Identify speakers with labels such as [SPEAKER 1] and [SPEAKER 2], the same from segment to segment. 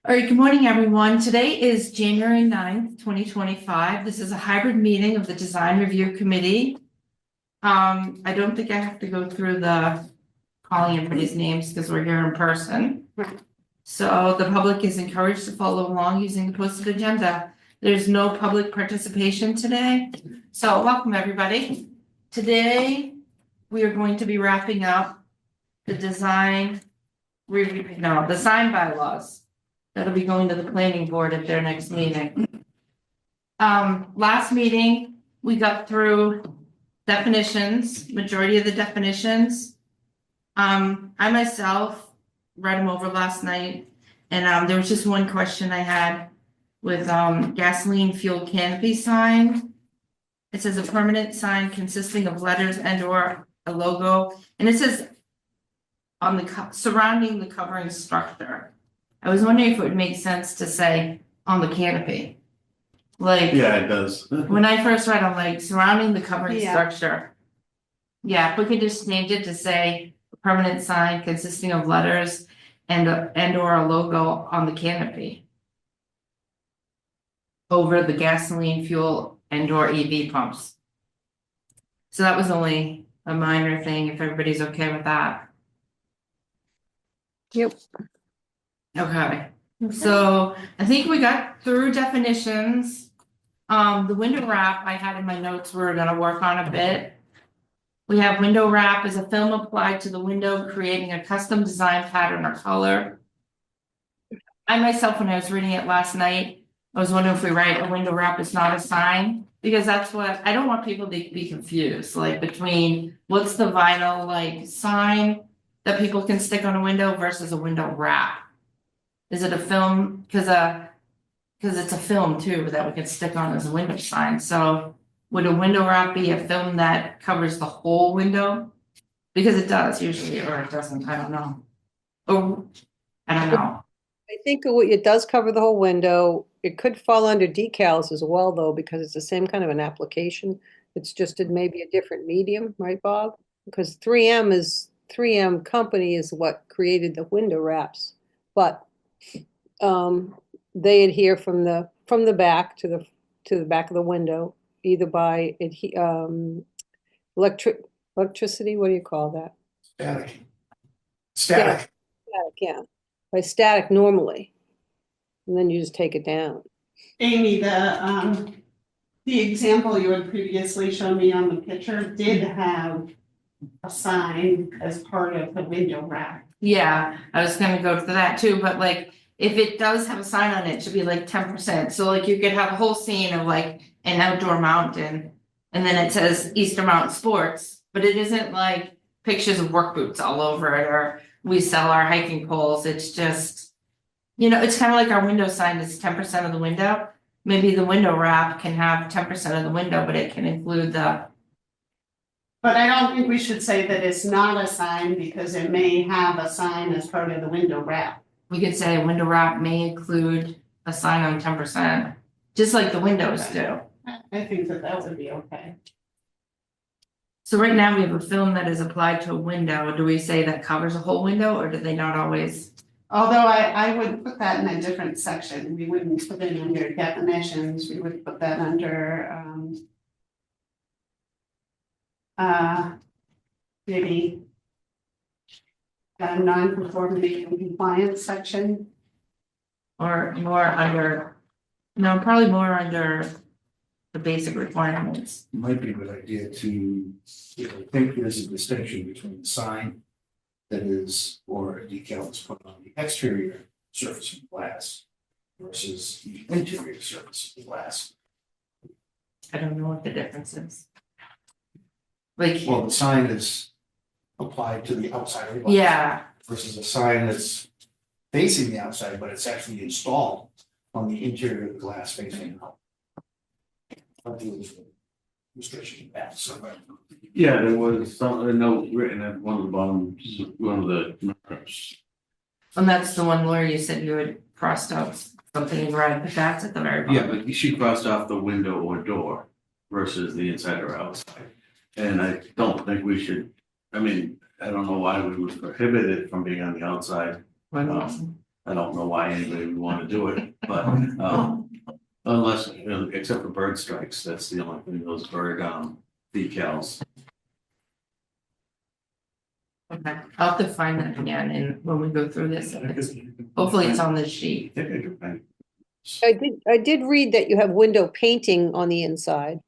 [SPEAKER 1] All right, good morning, everyone. Today is January 9th, 2025. This is a hybrid meeting of the Design Review Committee. I don't think I have to go through the calling everybody's names because we're here in person. So the public is encouraged to follow along using the posted agenda. There's no public participation today. So welcome, everybody. Today, we are going to be wrapping up the design bylaws. That'll be going to the planning board at their next meeting. Last meeting, we got through definitions, majority of the definitions. I myself read them over last night, and there was just one question I had with gasoline fuel canopy sign. It says a permanent sign consisting of letters and or a logo, and it says on the surrounding the covering structure. I was wondering if it would make sense to say on the canopy. Like,
[SPEAKER 2] Yeah, it does.
[SPEAKER 1] when I first read, I'm like surrounding the covering
[SPEAKER 3] Yeah.
[SPEAKER 1] structure. Yeah, if we could just change it to say a permanent sign consisting of letters and or a logo on the canopy. Over the gasoline, fuel and or EV pumps. So that was only a minor thing, if everybody's okay with that.
[SPEAKER 3] Yep.
[SPEAKER 1] Okay, so I think we got through definitions. The window wrap I had in my notes, we're gonna work on a bit. We have window wrap as a film applied to the window, creating a custom design pattern or color. I myself, when I was reading it last night, I was wondering if we write a window wrap is not a sign, because that's what, I don't want people to be confused, like between what's the vinyl like sign that people can stick on a window versus a window wrap. Is it a film? Cause it's a film too that we can stick on as a window sign, so would a window wrap be a film that covers the whole window? Because it does usually, or it doesn't, I don't know. Or, I don't know.
[SPEAKER 3] I think it does cover the whole window. It could fall under decals as well, though, because it's the same kind of an application. It's just in maybe a different medium, right, Bob? Because 3M company is what created the window wraps, but they adhere from the back to the back of the window, either by electricity. What do you call that?
[SPEAKER 2] Static.
[SPEAKER 3] Static, yeah. By static normally, and then you just take it down.
[SPEAKER 4] Amy, the example you had previously shown me on the picture did have a sign as part of the window wrap.
[SPEAKER 1] Yeah, I was gonna go to that too, but like, if it does have a sign on it, it should be like 10%, so like you could have a whole scene of like an outdoor mountain. And then it says Easter Mountain Sports, but it isn't like pictures of work boots all over it, or we sell our hiking poles, it's just. It's kind of like our window sign is 10% of the window, maybe the window wrap can have 10% of the window, but it can include the.
[SPEAKER 4] But I don't think we should say that it's not a sign because it may have a sign as part of the window wrap.
[SPEAKER 1] We could say a window wrap may include a sign on 10%, just like the windows do.
[SPEAKER 4] I think that would be okay.
[SPEAKER 1] So right now we have a film that is applied to a window. Do we say that covers a whole window, or do they not always?
[SPEAKER 4] Although I would put that in a different section, we wouldn't put it under definitions, we would put that under maybe non-conformity and compliance section.
[SPEAKER 1] Or more under, no, probably more under the basic requirements.
[SPEAKER 2] Might be a good idea to, think there's a distinction between the sign that is, or a decal that's put on the exterior surface of glass versus the interior surface of glass.
[SPEAKER 1] I don't know what the difference is. Like,
[SPEAKER 2] Well, the sign is applied to the outside of the glass.
[SPEAKER 1] yeah,
[SPEAKER 2] Versus a sign that's facing the outside, but it's actually installed on the interior of the glass facing out. Restriction that, so.
[SPEAKER 5] Yeah, there was a note written at one of the bottom, one of the markups.
[SPEAKER 1] and that's the one where you said you had crossed out something in red, but that's at the very bottom.
[SPEAKER 5] Yeah, but she crossed off the window or door versus the inside or outside. And I don't think we should, I mean, I don't know why we would prohibit it from being on the outside.
[SPEAKER 1] Why not?
[SPEAKER 5] I don't know why anybody would wanna do it, but, unless, except for bird strikes, that's the only thing, those bird, decals.
[SPEAKER 1] Okay, I'll have to find that again and when we go through this, hopefully it's on this sheet.
[SPEAKER 5] I think I could find-
[SPEAKER 3] I did read that you have window painting on the inside.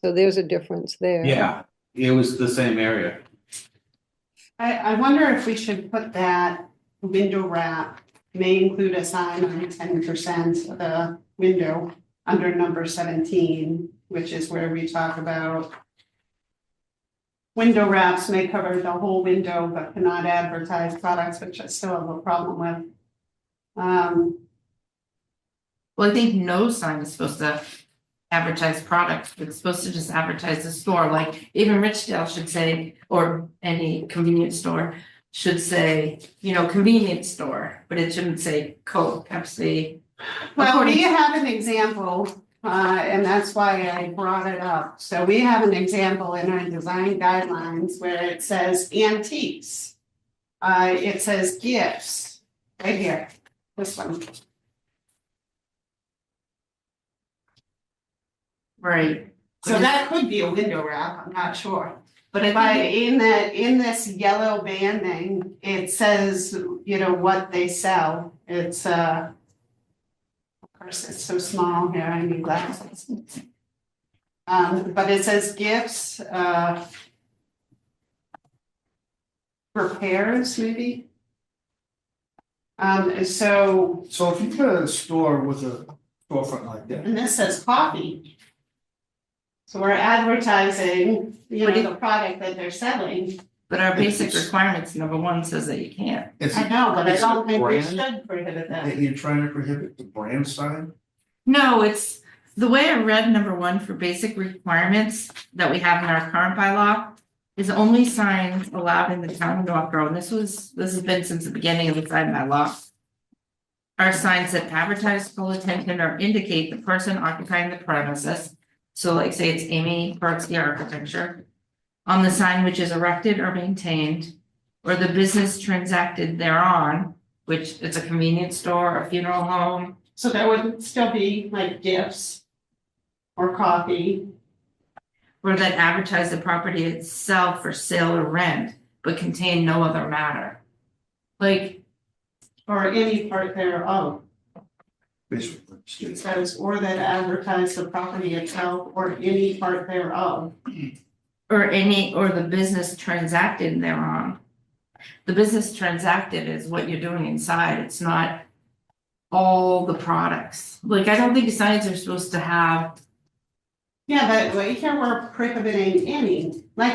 [SPEAKER 3] So there's a difference there.
[SPEAKER 5] Yeah, it was the same area.
[SPEAKER 4] I wonder if we should put that window wrap may include a sign on 10% of the window under number 17, which is where we talk about window wraps may cover the whole window but cannot advertise products, which I still have a problem with.
[SPEAKER 1] Well, I think no sign is supposed to advertise products, it's supposed to just advertise the store, like even Richdale should say, or any convenience store. Should say, convenience store, but it shouldn't say Coke, Pepsi.
[SPEAKER 4] Well,
[SPEAKER 1] According-
[SPEAKER 4] we have an example, and that's why I brought it up. So we have an example in our design guidelines where it says antiques. It says gifts, right here, this one.
[SPEAKER 1] Right.
[SPEAKER 4] So that could be a window wrap, I'm not sure.
[SPEAKER 1] But
[SPEAKER 4] But
[SPEAKER 1] I think,
[SPEAKER 4] in this yellow banding, it says, what they sell. It's of course, it's so small here, I need glasses. But it says gifts, repairs maybe. So,
[SPEAKER 2] So if you've got a store with a storefront like that,
[SPEAKER 4] and this says coffee. So we're advertising, the product that they're selling.
[SPEAKER 1] but our basic requirements, number one says that you can't.
[SPEAKER 2] it's,
[SPEAKER 4] I know, but I
[SPEAKER 2] It's a
[SPEAKER 4] don't think we
[SPEAKER 2] brand
[SPEAKER 4] should prohibit that.
[SPEAKER 2] that you're trying to prohibit the brand sign.
[SPEAKER 1] No, it's the way I read number one for basic requirements that we have in our current bylaw. Is only signs allowed in the town of Northborough, and this has been since the beginning of the sign bylaw. Are signs that advertise, full attention, or indicate the person occupying the premises. So like say it's Amy Pertsky Architecture. On the sign which is erected or maintained, or the business transacted thereon, which is a convenience store, a funeral home.
[SPEAKER 4] So that would still be like gifts or coffee.
[SPEAKER 1] Or that advertise the property itself for sale or rent, but contain no other matter. Like,
[SPEAKER 4] Or any part thereof,
[SPEAKER 2] Basically,
[SPEAKER 4] it says, or that advertise the property itself or any part thereof.
[SPEAKER 1] or the business transacted thereon. The business transacted is what you're doing inside, it's not all the products. Like, I don't think signs are supposed to have,
[SPEAKER 4] Yeah, but right here we're prohibiting any, like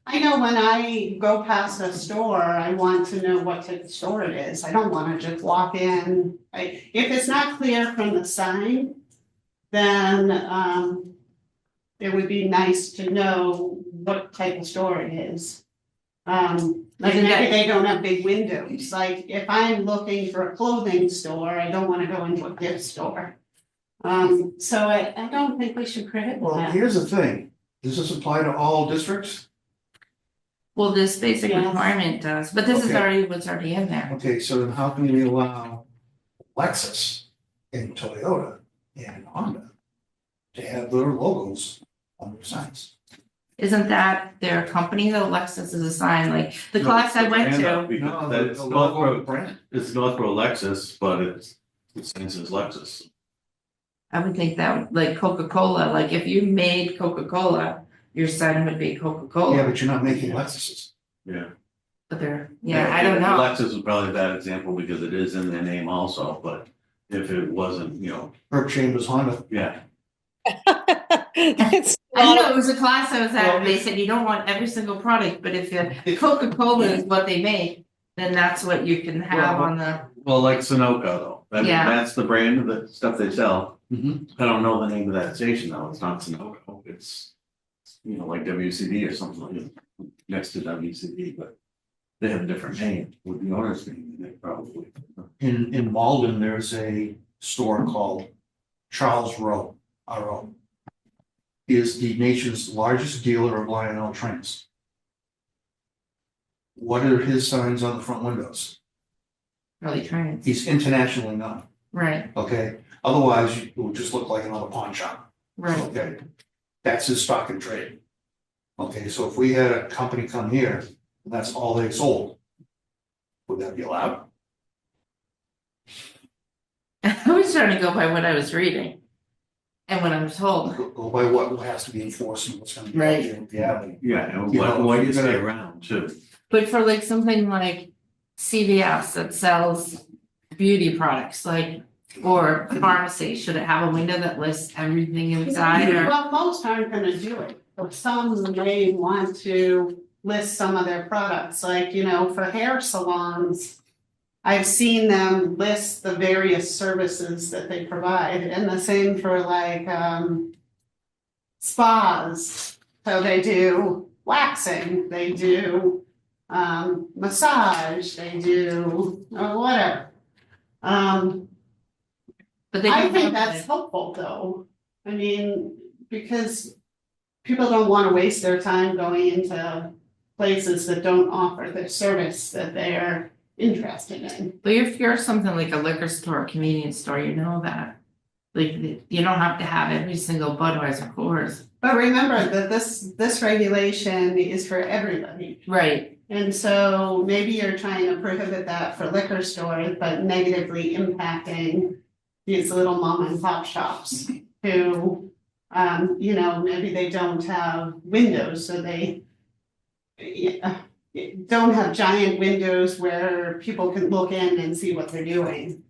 [SPEAKER 4] I know when I go past a store, I want to know what type of store it is, I don't wanna just walk in. If it's not clear from the sign, then it would be nice to know what type of store it is. Like
[SPEAKER 1] Isn't that-
[SPEAKER 4] maybe they don't have big windows, like if I'm looking for a clothing store, I don't wanna go into a gift store. So I don't think we should prohibit
[SPEAKER 2] well,
[SPEAKER 4] that.
[SPEAKER 2] here's the thing, does this apply to all districts?
[SPEAKER 1] well, this basic
[SPEAKER 4] Yes.
[SPEAKER 1] requirement does, but this is
[SPEAKER 2] Okay.
[SPEAKER 1] already what's already in there.
[SPEAKER 2] Okay, so then how can we allow Lexus and Toyota and Honda to have their logos on their signs?
[SPEAKER 1] Isn't that their company though, Lexus is a sign, like, the
[SPEAKER 5] No,
[SPEAKER 1] class I
[SPEAKER 5] it's
[SPEAKER 1] went
[SPEAKER 5] brand
[SPEAKER 1] to.
[SPEAKER 5] up because
[SPEAKER 2] No,
[SPEAKER 5] that's
[SPEAKER 2] the logo of the
[SPEAKER 5] Northborough,
[SPEAKER 2] brand.
[SPEAKER 5] it's Northborough Lexus, but it says Lexus.
[SPEAKER 1] I would think that, like Coca-Cola, like if you made Coca-Cola, your sign would be Coca-Cola.
[SPEAKER 2] Yeah, but you're not making Lexuses.
[SPEAKER 5] Yeah.
[SPEAKER 1] But they're, I don't know.
[SPEAKER 5] Lexus is probably a bad example because it is in their name also, but if it wasn't,
[SPEAKER 2] Herb Chambers Honda.
[SPEAKER 5] yeah.
[SPEAKER 3] It's
[SPEAKER 1] I don't
[SPEAKER 3] not-
[SPEAKER 1] know, it was a class I was at,
[SPEAKER 2] Well,
[SPEAKER 1] and they
[SPEAKER 2] if-
[SPEAKER 1] said you don't want every single product, but if
[SPEAKER 2] If-
[SPEAKER 1] Coca-Cola is what they make, then that's what you can have on the,
[SPEAKER 5] Well, like Sunoco though, I mean,
[SPEAKER 1] Yeah.
[SPEAKER 5] that's the brand of the stuff they sell.
[SPEAKER 2] Mhm.
[SPEAKER 5] I don't know the name of that station though, it's not Sunoco, it's, like WCD or something like it, next to WCD, but they have a different name with the owner's name, they probably.
[SPEAKER 2] In Malden, there's a store called Charles Rowe, R.O. He is the nation's largest dealer of Lionel trains. What are his signs on the front windows?
[SPEAKER 1] really trained,
[SPEAKER 2] He's internationally known,
[SPEAKER 1] right,
[SPEAKER 2] okay? Otherwise, it would just look like another pawn shop,
[SPEAKER 1] right.
[SPEAKER 2] okay? That's his stock and trade. Okay, so if we had a company come here, and that's all they sold, would that be allowed?
[SPEAKER 1] I was trying to go by what I was reading. And what I was told,
[SPEAKER 2] Go by what has to be enforced and what's gonna be.
[SPEAKER 1] Right.
[SPEAKER 2] in reality.
[SPEAKER 5] Yeah, and
[SPEAKER 2] You know,
[SPEAKER 5] why
[SPEAKER 2] if
[SPEAKER 5] you
[SPEAKER 2] you're
[SPEAKER 5] stay
[SPEAKER 2] gonna-
[SPEAKER 5] around too?
[SPEAKER 1] but for like something like CVS that sells beauty products, like, or pharmacy, should it have a window that lists everything inside or?
[SPEAKER 4] Well, most aren't gonna do it, but some may want to list some of their products, like, you know, for hair salons. I've seen them list the various services that they provide, and the same for like, spas. So they do waxing, they do, massage, they do, whatever.
[SPEAKER 1] But they
[SPEAKER 4] I
[SPEAKER 1] don't
[SPEAKER 4] think
[SPEAKER 1] have
[SPEAKER 4] that's
[SPEAKER 1] it.
[SPEAKER 4] helpful though, I mean, because people don't wanna waste their time going into places that don't offer the service that they're interested in.
[SPEAKER 1] But if you're something like a liquor store, convenience store, you know that. Like, you don't have to have every single Budweiser Coors.
[SPEAKER 4] But remember that this regulation is for everybody.
[SPEAKER 1] Right,
[SPEAKER 4] And so maybe you're trying to prohibit that for liquor stores, but negatively impacting these little mom and pop shops who, you know, maybe they don't have windows, so they don't have giant windows where people can look in and see what they're doing.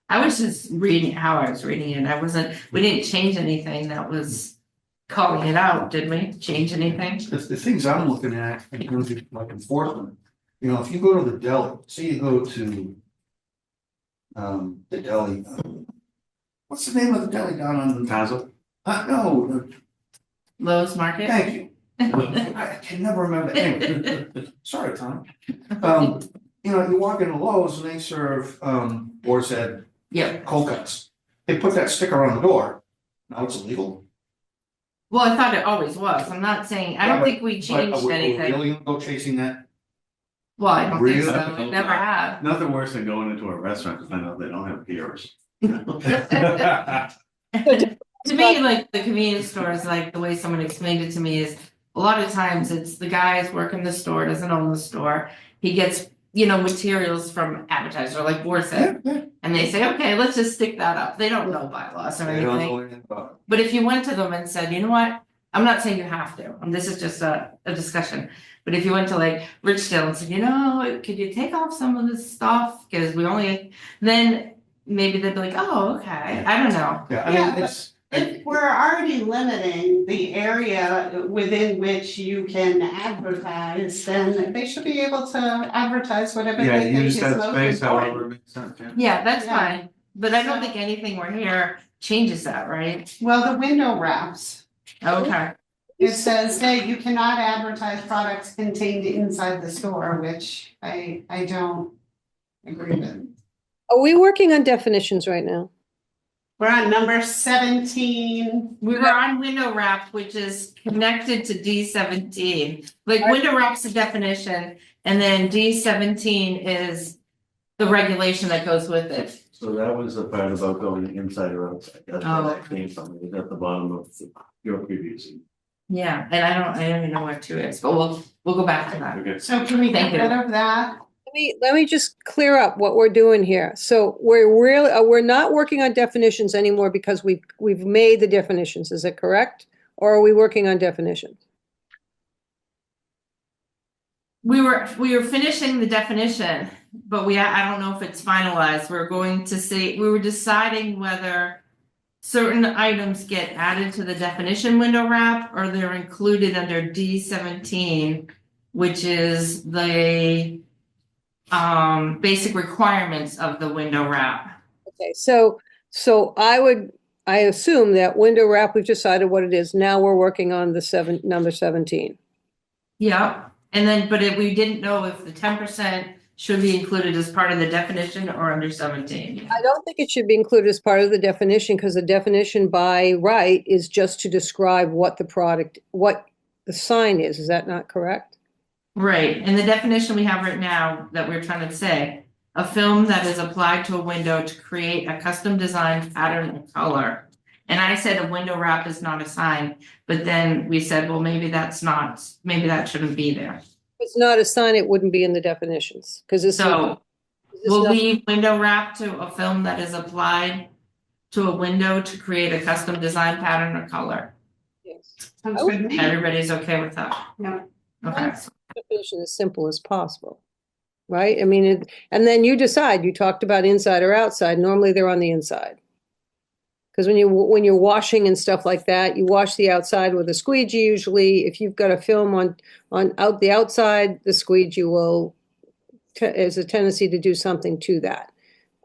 [SPEAKER 1] I was just reading how I was reading it, we didn't change anything that was calling it out, did we? Change anything?
[SPEAKER 2] The things I'm looking at, in terms of like enforcement, you know, if you go to the deli, say you go to. The deli, what's the name of the deli down on the,
[SPEAKER 5] Tazo?
[SPEAKER 2] no,
[SPEAKER 1] Lowe's Market?
[SPEAKER 2] thank you. I can never remember, anyway, sorry, Tom. You know, you walk into Lowe's and they serve, Boar's Head
[SPEAKER 1] Yep,
[SPEAKER 2] cold cuts. They put that sticker on the door, now it's illegal.
[SPEAKER 1] well, I thought it always was, I'm not saying, I don't think we
[SPEAKER 2] But
[SPEAKER 1] changed
[SPEAKER 2] are we
[SPEAKER 1] anything.
[SPEAKER 2] really gonna go chasing that?
[SPEAKER 1] Well, I don't think
[SPEAKER 2] Really?
[SPEAKER 1] so, we never have.
[SPEAKER 5] Nothing worse than going into a restaurant to find out they don't have peers.
[SPEAKER 1] To me, like the convenience stores, like the way someone explained it to me is, a lot of times it's the guys working the store, doesn't own the store. He gets, you know, materials from advertiser like Warsaid, and they say, okay, let's just stick that up. They don't know bylaws or
[SPEAKER 2] They don't
[SPEAKER 1] anything.
[SPEAKER 2] know anything about it.
[SPEAKER 1] But if you went to them and said, you know what, I'm not saying you have to, and this is just a discussion. But if you went to like Richdale and said, you know, could you take off some of this stuff, cause we only, then maybe they'd be like, oh, okay, I don't know.
[SPEAKER 2] Yeah, I
[SPEAKER 4] Yeah,
[SPEAKER 2] mean,
[SPEAKER 4] but
[SPEAKER 2] it's,
[SPEAKER 4] if we're already limiting the area within which you can advertise, then they should be able to advertise whatever
[SPEAKER 5] Yeah,
[SPEAKER 4] they
[SPEAKER 5] you
[SPEAKER 4] think
[SPEAKER 5] use
[SPEAKER 4] is
[SPEAKER 5] that
[SPEAKER 4] most
[SPEAKER 5] space however
[SPEAKER 4] important.
[SPEAKER 5] it makes sense, yeah.
[SPEAKER 1] Yeah, that's
[SPEAKER 4] Yeah.
[SPEAKER 1] fine, but I don't
[SPEAKER 4] So-
[SPEAKER 1] think anything we're here changes that, right?
[SPEAKER 4] Well, the window wraps,
[SPEAKER 1] Okay,
[SPEAKER 4] it says, hey, you cannot advertise products contained inside the store, which I don't agree with.
[SPEAKER 3] Are we working on definitions right now?
[SPEAKER 4] We're on number 17.
[SPEAKER 1] we were on window wrap, which is connected to D17. Like window wrap's the definition, and then D17 is the regulation that goes with it.
[SPEAKER 5] So that was the part about going inside or outside, that's where
[SPEAKER 1] Oh.
[SPEAKER 5] that came from, it was at the bottom of your previous.
[SPEAKER 1] Yeah, and I don't even know where 2 is, but we'll go back to that.
[SPEAKER 5] Okay.
[SPEAKER 4] So can we
[SPEAKER 1] Thank
[SPEAKER 4] get
[SPEAKER 1] you.
[SPEAKER 4] rid of that?
[SPEAKER 3] Let me just clear up what we're doing here. So we're not working on definitions anymore because we've made the definitions, is it correct? Or are we working on definitions?
[SPEAKER 1] We were finishing the definition, but I don't know if it's finalized. We're going to see, we were deciding whether certain items get added to the definition window wrap or they're included under D17, which is the basic requirements of the window wrap.
[SPEAKER 3] Okay, so I assume that window wrap, we've decided what it is. Now we're working on the number 17.
[SPEAKER 1] Yep, and then, but if we didn't know if the 10% should be included as part of the definition or under 17.
[SPEAKER 3] I don't think it should be included as part of the definition because the definition by right is just to describe what the product, what the sign is. Is that not correct?
[SPEAKER 1] Right, and the definition we have right now that we're trying to say, a film that is applied to a window to create a custom designed pattern and color. And I said a window wrap is not a sign, but then we said, well, maybe that's not, maybe that shouldn't be there.
[SPEAKER 3] If it's not a sign, it wouldn't be in the definitions, because it's.
[SPEAKER 1] So
[SPEAKER 3] this
[SPEAKER 1] we'll
[SPEAKER 3] not-
[SPEAKER 1] leave window wrap to a film that is applied to a window to create a custom design pattern or color.
[SPEAKER 3] Yes.
[SPEAKER 4] Sounds good to me.
[SPEAKER 1] Everybody's okay with that?
[SPEAKER 4] Yeah.
[SPEAKER 1] Okay,
[SPEAKER 3] Definition as simple as possible, right? I mean, and then you decide, you talked about inside or outside, normally they're on the inside. Because when you're washing and stuff like that, you wash the outside with a squeegee usually. If you've got a film on out the outside, the squeegee will, has a tendency to do something to that.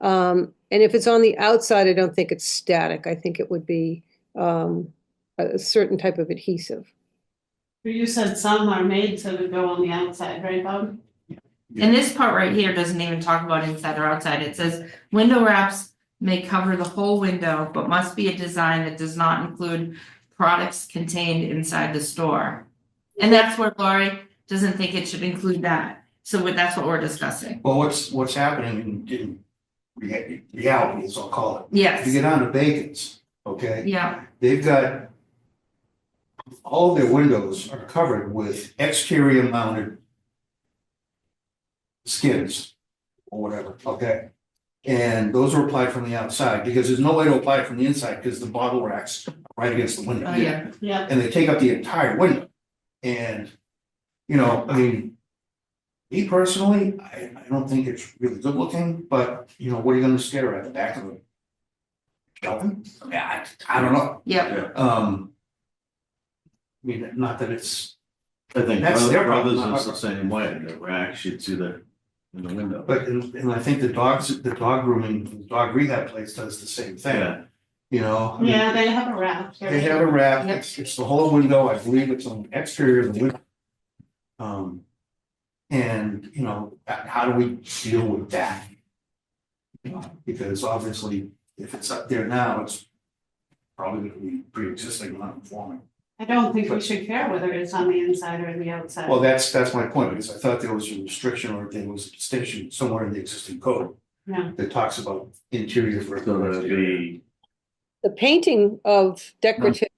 [SPEAKER 3] And if it's on the outside, I don't think it's static. I think it would be a certain type of adhesive.
[SPEAKER 4] You said some are made to go on the outside, right, Bob?
[SPEAKER 1] and this part right here doesn't even talk about inside or outside, it says window wraps may cover the whole window, but must be a design that does not include products contained inside the store. And that's where Lori doesn't think it should include that, so that's what we're discussing.
[SPEAKER 2] Well, what's happening in reality, as I'll call it. If you
[SPEAKER 1] Yes,
[SPEAKER 2] get down to Bacon's, okay,
[SPEAKER 1] yeah,
[SPEAKER 2] they've got all their windows are covered with exterior mounted skins or whatever, okay? And those are applied from the outside because there's no way to apply it from the inside because the bottle racks are right against the window.
[SPEAKER 1] oh yeah,
[SPEAKER 4] Yeah.
[SPEAKER 2] And they take up the entire window. And, you know, I mean, me personally, I don't think it's really good looking, but, you know, what are you gonna stare at the back of it? Shelving? Yeah, I don't know.
[SPEAKER 1] yep,
[SPEAKER 2] I mean, not that it's,
[SPEAKER 5] I think
[SPEAKER 2] That's their
[SPEAKER 5] brothers
[SPEAKER 2] problem,
[SPEAKER 5] is the same way, the racks, you'd see that in the window.
[SPEAKER 2] but, and I think the dog grooming, the dog rehab place does the same thing,
[SPEAKER 5] Yeah,
[SPEAKER 2] you know? I mean,
[SPEAKER 4] Yeah, they have a wrap.
[SPEAKER 2] They have a wrap,
[SPEAKER 1] Yep.
[SPEAKER 2] it's the whole window, I believe it's on the exterior of the window. And, you know, how do we deal with that? You know, because obviously, if it's up there now, it's probably gonna be pre-existing, non-conforming.
[SPEAKER 4] I don't think we should care whether it's on the inside or the outside.
[SPEAKER 2] Well, that's my point, because I thought there was a restriction or there was a distinction somewhere in the existing code.
[SPEAKER 4] Yeah.
[SPEAKER 2] That talks about interior versus
[SPEAKER 5] so that'd
[SPEAKER 2] exterior.
[SPEAKER 5] be,
[SPEAKER 3] The painting of decorative,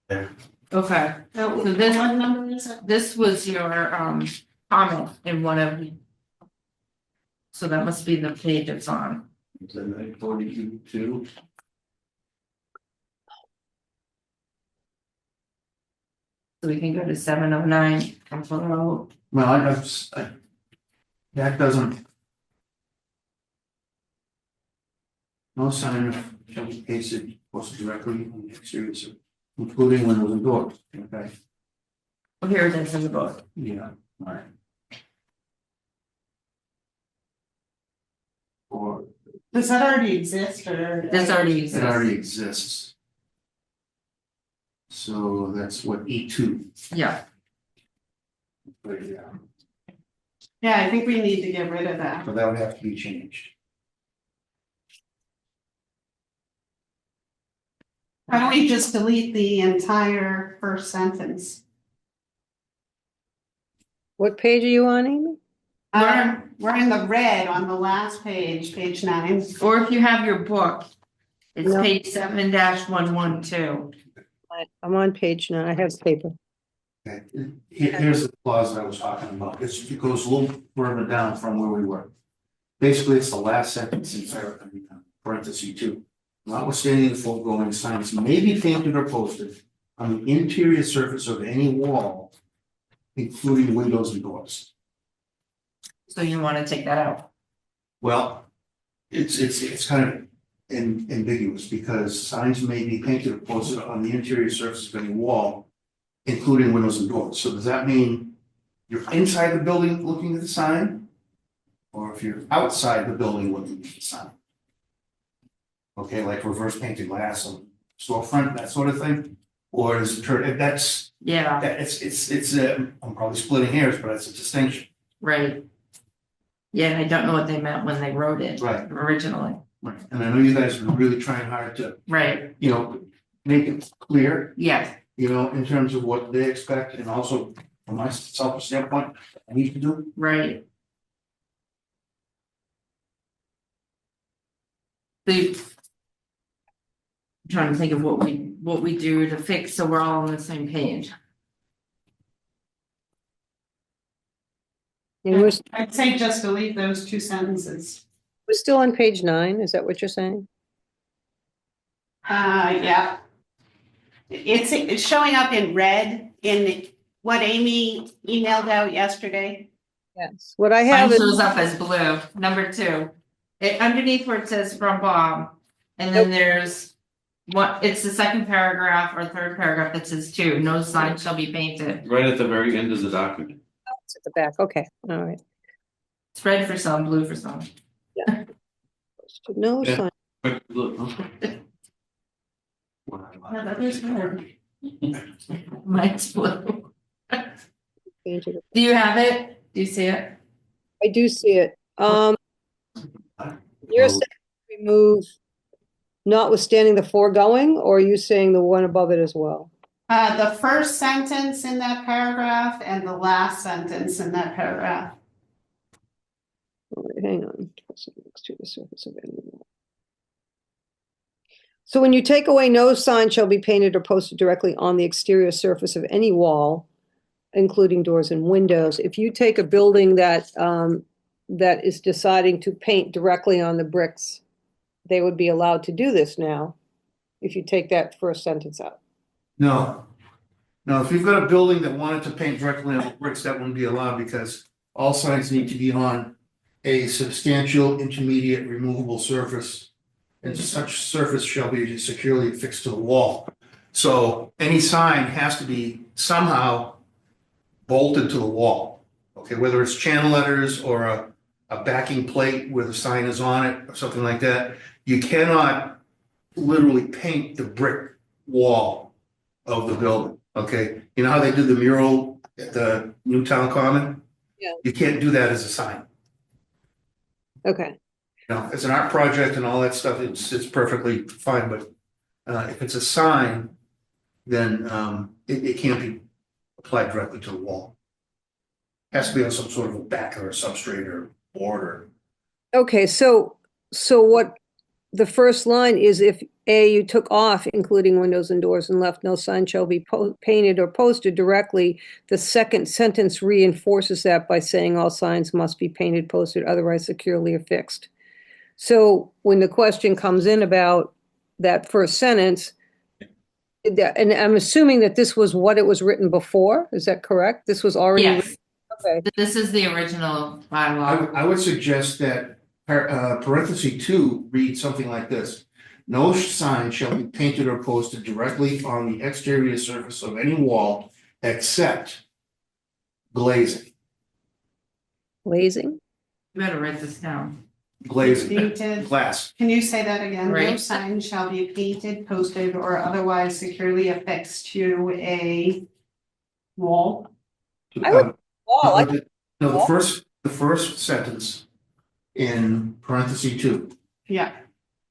[SPEAKER 1] okay.
[SPEAKER 4] So
[SPEAKER 1] So this-
[SPEAKER 4] what number is it?
[SPEAKER 1] This was your comment in one of the. So that must be the page it's on.
[SPEAKER 5] is that 42?
[SPEAKER 1] So we can go to 709 and below.
[SPEAKER 2] Well, that doesn't. No sign of shall be pasted posted directly on the exterior, including windows and doors, okay?
[SPEAKER 1] Oh, here it is in the book.
[SPEAKER 2] Yeah, alright. Or
[SPEAKER 4] Does that already exist or?
[SPEAKER 1] This already
[SPEAKER 2] it
[SPEAKER 1] exists.
[SPEAKER 2] already exists. So that's what, E2,
[SPEAKER 1] Yeah,
[SPEAKER 2] but yeah,
[SPEAKER 4] Yeah, I think we need to get rid of that.
[SPEAKER 2] so that would have to be changed.
[SPEAKER 4] Why don't we just delete the entire first sentence?
[SPEAKER 3] what page are you on, Amy?
[SPEAKER 4] We're in the red on the last page, page 9.
[SPEAKER 1] or if you have your book, it's
[SPEAKER 3] No.
[SPEAKER 1] page 7-112.
[SPEAKER 3] I'm on page 9, I have paper.
[SPEAKER 2] Okay, here's the clause that I was talking about, it goes a little further down from where we were. Basically, it's the last sentence in parentheses 2. Notwithstanding the foregoing, signs may be painted or posted on the interior surface of any wall, including windows and doors.
[SPEAKER 1] So you want to take that out?
[SPEAKER 2] Well, it's kind of ambiguous because signs may be painted or posted on the interior surface of any wall, including windows and doors. So does that mean you're inside the building looking at the sign? Or if you're outside the building looking at the sign? Okay, like reverse painted glass on storefront, that sort of thing? Or is it, that's,
[SPEAKER 1] Yeah,
[SPEAKER 2] I'm probably splitting hairs, but it's a distinction.
[SPEAKER 1] right. Yeah, I don't know what they meant when they wrote it
[SPEAKER 2] Right.
[SPEAKER 1] originally.
[SPEAKER 2] Right, and I know you guys are really trying hard to,
[SPEAKER 1] Right,
[SPEAKER 2] you know, make it clear,
[SPEAKER 1] yes,
[SPEAKER 2] you know, in terms of what they expect and also from my selfish standpoint, I need to do.
[SPEAKER 1] right? The. I'm trying to think of what we do to fix, so we're all on the same page.
[SPEAKER 3] And we're,
[SPEAKER 4] I'd say just delete those two sentences.
[SPEAKER 3] we're still on page 9, is that what you're saying?
[SPEAKER 4] Yeah. It's showing up in red in what Amy emailed out yesterday.
[SPEAKER 3] Yes. What I
[SPEAKER 1] Mine
[SPEAKER 3] have is,
[SPEAKER 1] shows up as blue, number 2. It, underneath where it says from Bob, and then there's. It's the second paragraph or third paragraph that says 2, no sign shall be painted.
[SPEAKER 5] Right at the very end of the document.
[SPEAKER 3] it's at the back, okay, all right.
[SPEAKER 1] It's red for some, blue for some.
[SPEAKER 3] No
[SPEAKER 5] Yeah.
[SPEAKER 3] sign,
[SPEAKER 5] Quick look, huh?
[SPEAKER 1] Yeah, that is red. Mine's blue.
[SPEAKER 3] painted.
[SPEAKER 1] Do you have it? Do you see it?
[SPEAKER 3] I do see it. You're saying remove notwithstanding the foregoing, or are you saying the one above it as well?
[SPEAKER 4] The first sentence in that paragraph and the last sentence in that paragraph.
[SPEAKER 3] All right, hang on. Next to the surface of any wall. So when you take away no sign shall be painted or posted directly on the exterior surface of any wall, including doors and windows, if you take a building that that is deciding to paint directly on the bricks, they would be allowed to do this now, if you take that first sentence out.
[SPEAKER 2] No. No, if you've got a building that wanted to paint directly on the bricks, that wouldn't be allowed because all signs need to be on a substantial intermediate removable surface. And such surface shall be securely affixed to the wall. So any sign has to be somehow bolted to the wall. Okay, whether it's channel letters or a backing plate where the sign is on it or something like that. You cannot literally paint the brick wall of the building, okay? You know how they do the mural at the Newtown Common?
[SPEAKER 3] Yeah.
[SPEAKER 2] You can't do that as a sign.
[SPEAKER 3] Okay,
[SPEAKER 2] You know, as an art project and all that stuff, it's perfectly fine, but if it's a sign, then it can't be applied directly to the wall. Has to be on some sort of a back or a substrate or board or.
[SPEAKER 3] okay, so what the first line is, if A, you took off including windows and doors and left no sign shall be painted or posted directly, the second sentence reinforces that by saying all signs must be painted, posted, otherwise securely affixed. So when the question comes in about that first sentence, and I'm assuming that this was what it was written before, is that correct? This was already.
[SPEAKER 1] Yes,
[SPEAKER 3] Okay,
[SPEAKER 1] this is the original bylaw.
[SPEAKER 2] I would suggest that parenthesis 2 reads something like this. No sign shall be painted or posted directly on the exterior surface of any wall except glazing.
[SPEAKER 3] glazing?
[SPEAKER 1] You better write this down.
[SPEAKER 2] Glazing,
[SPEAKER 4] Painted.
[SPEAKER 2] glass.
[SPEAKER 4] Can you say that again? No
[SPEAKER 1] Right.
[SPEAKER 4] sign shall be painted, posted, or otherwise securely affixed to a wall.
[SPEAKER 3] I would- Oh, I
[SPEAKER 2] No, the first sentence in parenthesis 2
[SPEAKER 4] Yeah,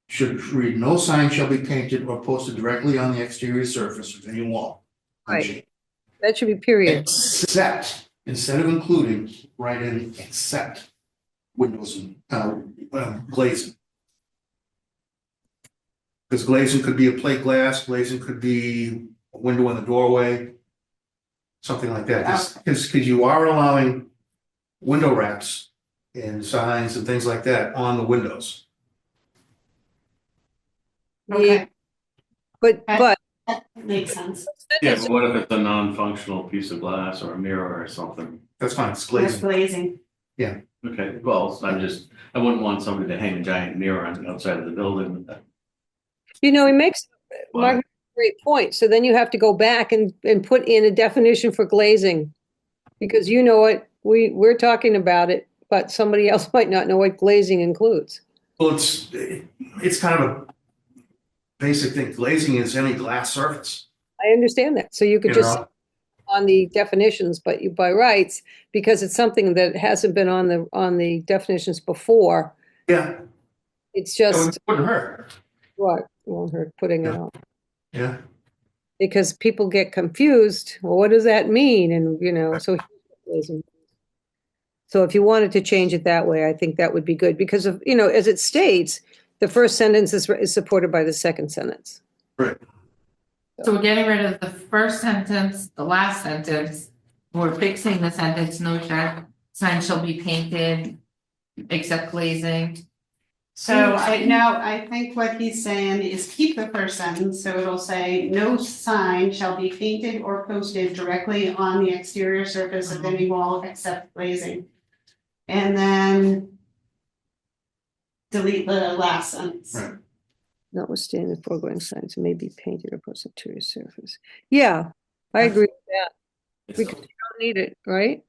[SPEAKER 2] should read, no sign shall be painted or posted directly on the exterior surface of any wall.
[SPEAKER 3] Right. That should be period.
[SPEAKER 2] Except, instead of including, write in except windows and glazing. Because glazing could be a plate glass, glazing could be a window in the doorway. Something like that, because you are allowing window wraps and signs and things like that on the windows.
[SPEAKER 4] okay,
[SPEAKER 3] But
[SPEAKER 4] that makes sense.
[SPEAKER 5] Yeah, but what if it's a non-functional piece of glass or a mirror or something?
[SPEAKER 2] That's fine, it's
[SPEAKER 4] That's
[SPEAKER 2] glazing.
[SPEAKER 4] glazing.
[SPEAKER 5] Okay, well, I wouldn't want somebody to hang a giant mirror on the outside of the building.
[SPEAKER 3] you know, it makes
[SPEAKER 5] Well-
[SPEAKER 3] Mark makes a great point. So then you have to go back and put in a definition for glazing. Because you know it, we're talking about it, but somebody else might not know what glazing includes.
[SPEAKER 2] Well, it's kind of a basic thing, glazing is any glass surface.
[SPEAKER 3] I understand that. So you could
[SPEAKER 2] You
[SPEAKER 3] just
[SPEAKER 2] know?
[SPEAKER 3] on the definitions, but you by rights, because it's something that hasn't been on the definitions before,
[SPEAKER 2] Yeah,
[SPEAKER 3] it's
[SPEAKER 2] it
[SPEAKER 3] just
[SPEAKER 2] wouldn't hurt,
[SPEAKER 3] what won't hurt putting it
[SPEAKER 2] Yeah.
[SPEAKER 3] on.
[SPEAKER 2] yeah.
[SPEAKER 3] because people get confused. Well, what does that mean? And, so if you wanted to change it that way, I think that would be good because of, as it states, the first sentence is supported by the second sentence.
[SPEAKER 2] Right.
[SPEAKER 1] So we're getting rid of the first sentence, the last sentence. We're fixing the sentence, no shed sign shall be painted except glazing.
[SPEAKER 4] So I think what he's saying is keep the first sentence, so it'll say, no sign shall be painted or posted directly on the exterior surface of any wall except glazing. And then delete the last sentence.
[SPEAKER 2] Right.
[SPEAKER 3] Notwithstanding the foregoing signs may be painted or posted to your surface. Yeah, I agree with that. Because you don't need it, right?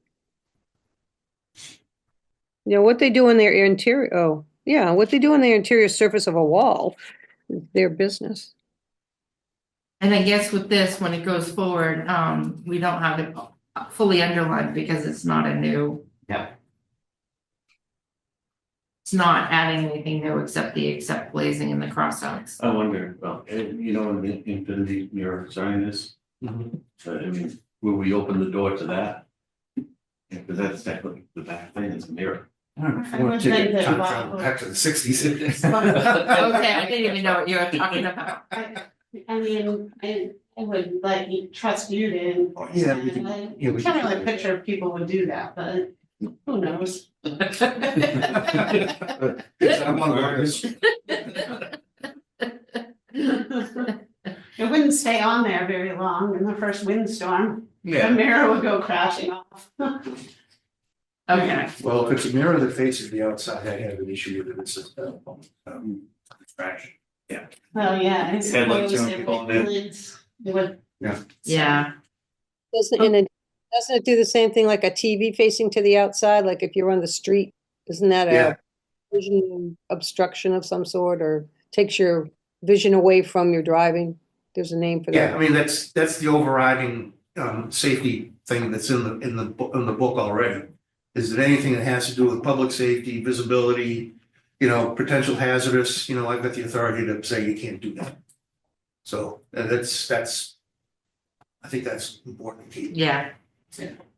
[SPEAKER 3] What they do in their interior, what they do in their interior surface of a wall is their business.
[SPEAKER 1] And I guess with this, when it goes forward, we don't have it fully underlined because it's not a new.
[SPEAKER 4] Yeah.
[SPEAKER 1] It's not adding anything new except glazing and the crossouts.
[SPEAKER 5] I wonder, well, you know, in the infinity mirror sign is, so I mean, will we open the door to that? Yeah, because that's technically the back thing, it's a mirror.
[SPEAKER 2] I want to take it back to the 60s.
[SPEAKER 1] Okay, I didn't even know what you were talking about.
[SPEAKER 4] I mean, I would like trust you to.
[SPEAKER 2] Yeah, we can-
[SPEAKER 4] I
[SPEAKER 2] yeah, we
[SPEAKER 4] can't
[SPEAKER 2] can-
[SPEAKER 4] really picture people would do that, but who knows?
[SPEAKER 2] I'm one of those.
[SPEAKER 4] It wouldn't stay on there very long in the first windstorm. The
[SPEAKER 2] Yeah,
[SPEAKER 4] mirror would go crashing off.
[SPEAKER 1] Okay,
[SPEAKER 2] well, if it's a mirror that faces the outside, I have an issue with it, it's a fraction.
[SPEAKER 4] Well, yeah, I
[SPEAKER 5] Headlights
[SPEAKER 4] suppose
[SPEAKER 5] on
[SPEAKER 4] it
[SPEAKER 5] people,
[SPEAKER 4] would.
[SPEAKER 1] yeah,
[SPEAKER 3] Doesn't it do the same thing like a TV facing to the outside? Like if you're on the street, isn't that
[SPEAKER 2] Yeah.
[SPEAKER 3] a vision obstruction of some sort or takes your vision away from your driving? There's a name for that.
[SPEAKER 2] Yeah, I mean, that's the overriding safety thing that's in the book already. Is that anything that has to do with public safety, visibility, potential hazardous, I've got the authority to say you can't do that. So that's I think that's important to keep.
[SPEAKER 1] yeah.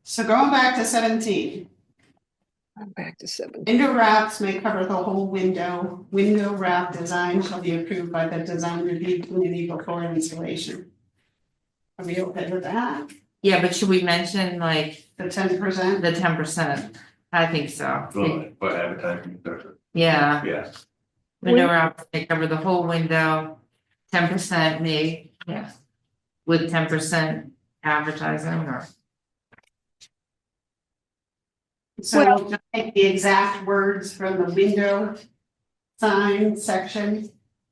[SPEAKER 4] So going back to 17,
[SPEAKER 3] I'm back to 7.
[SPEAKER 4] window wraps may cover the whole window. Window wrap design shall be approved by the design review committee before installation. Are we okay with that?
[SPEAKER 1] Yeah, but should we mention like
[SPEAKER 4] The 10%?
[SPEAKER 1] the 10%? I think so.
[SPEAKER 5] For advertising,
[SPEAKER 1] Yeah,
[SPEAKER 5] yeah.
[SPEAKER 1] window wraps, they cover the whole window, 10% may, yeah. With 10% advertising or,
[SPEAKER 4] So just take the exact words from the window sign section.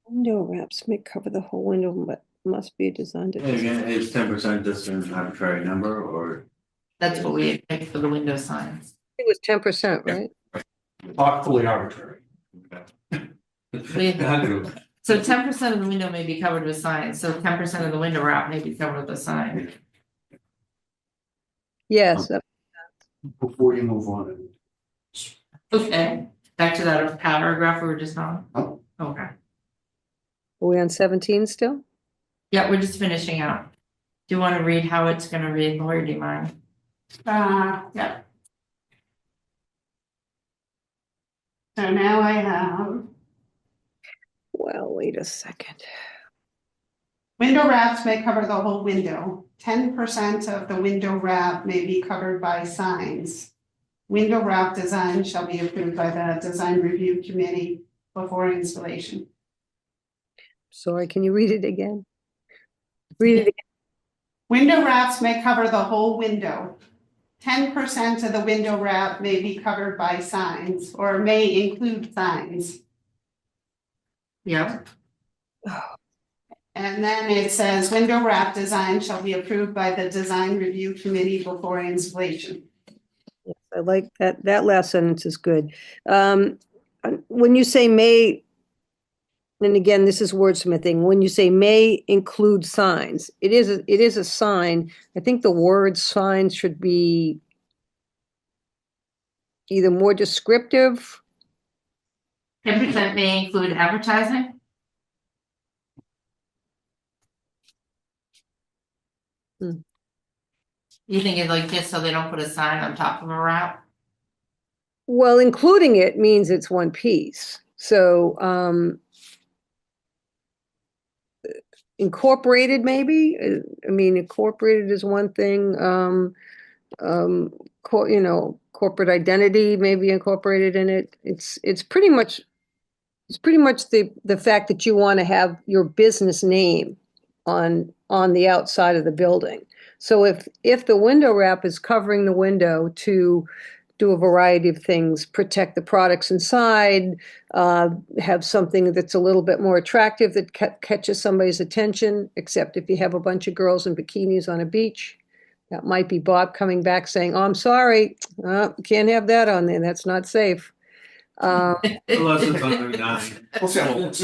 [SPEAKER 3] Window wraps may cover the whole window, but must be designed to.
[SPEAKER 5] And again, is 10% just an arbitrary number or?
[SPEAKER 1] that's what we had picked for the window signs.
[SPEAKER 3] It was 10%, right?
[SPEAKER 2] Fully arbitrary.
[SPEAKER 1] So 10% of the window may be covered with signs, so 10% of the window wrap may be covered with a sign.
[SPEAKER 3] Yes.
[SPEAKER 2] Before you move on.
[SPEAKER 1] Okay, back to that paragraph we were just on.
[SPEAKER 2] Oh.
[SPEAKER 1] Okay,
[SPEAKER 3] Are we on 17 still?
[SPEAKER 1] yeah, we're just finishing up. Do you want to read how it's gonna read, Lori, do you mind?
[SPEAKER 4] Yeah. So now I have
[SPEAKER 3] Well, wait a second.
[SPEAKER 4] window wraps may cover the whole window. 10% of the window wrap may be covered by signs. Window wrap design shall be approved by the design review committee before installation.
[SPEAKER 3] Sorry, can you read it again? Read it again.
[SPEAKER 4] Window wraps may cover the whole window. 10% of the window wrap may be covered by signs or may include signs.
[SPEAKER 1] Yeah,
[SPEAKER 4] And then it says window wrap design shall be approved by the design review committee before installation.
[SPEAKER 3] Yes, I like that. That last sentence is good. When you say may, and again, this is wordsmithing, when you say may include signs, it is a sign. I think the word sign should be either more descriptive.
[SPEAKER 1] 10% may include advertising. You think it's like just so they don't put a sign on top of a wrap?
[SPEAKER 3] Well, including it means it's one piece. So, incorporated maybe, I mean, incorporated is one thing, you know, corporate identity may be incorporated in it. It's pretty much the fact that you want to have your business name on the outside of the building. So if the window wrap is covering the window to do a variety of things, protect the products inside, have something that's a little bit more attractive that catches somebody's attention, except if you have a bunch of girls in bikinis on a beach. That might be Bob coming back saying, "Oh, I'm sorry, can't have that on there. That's not safe."
[SPEAKER 5] Unless it's under 9,
[SPEAKER 2] We'll see how it looks.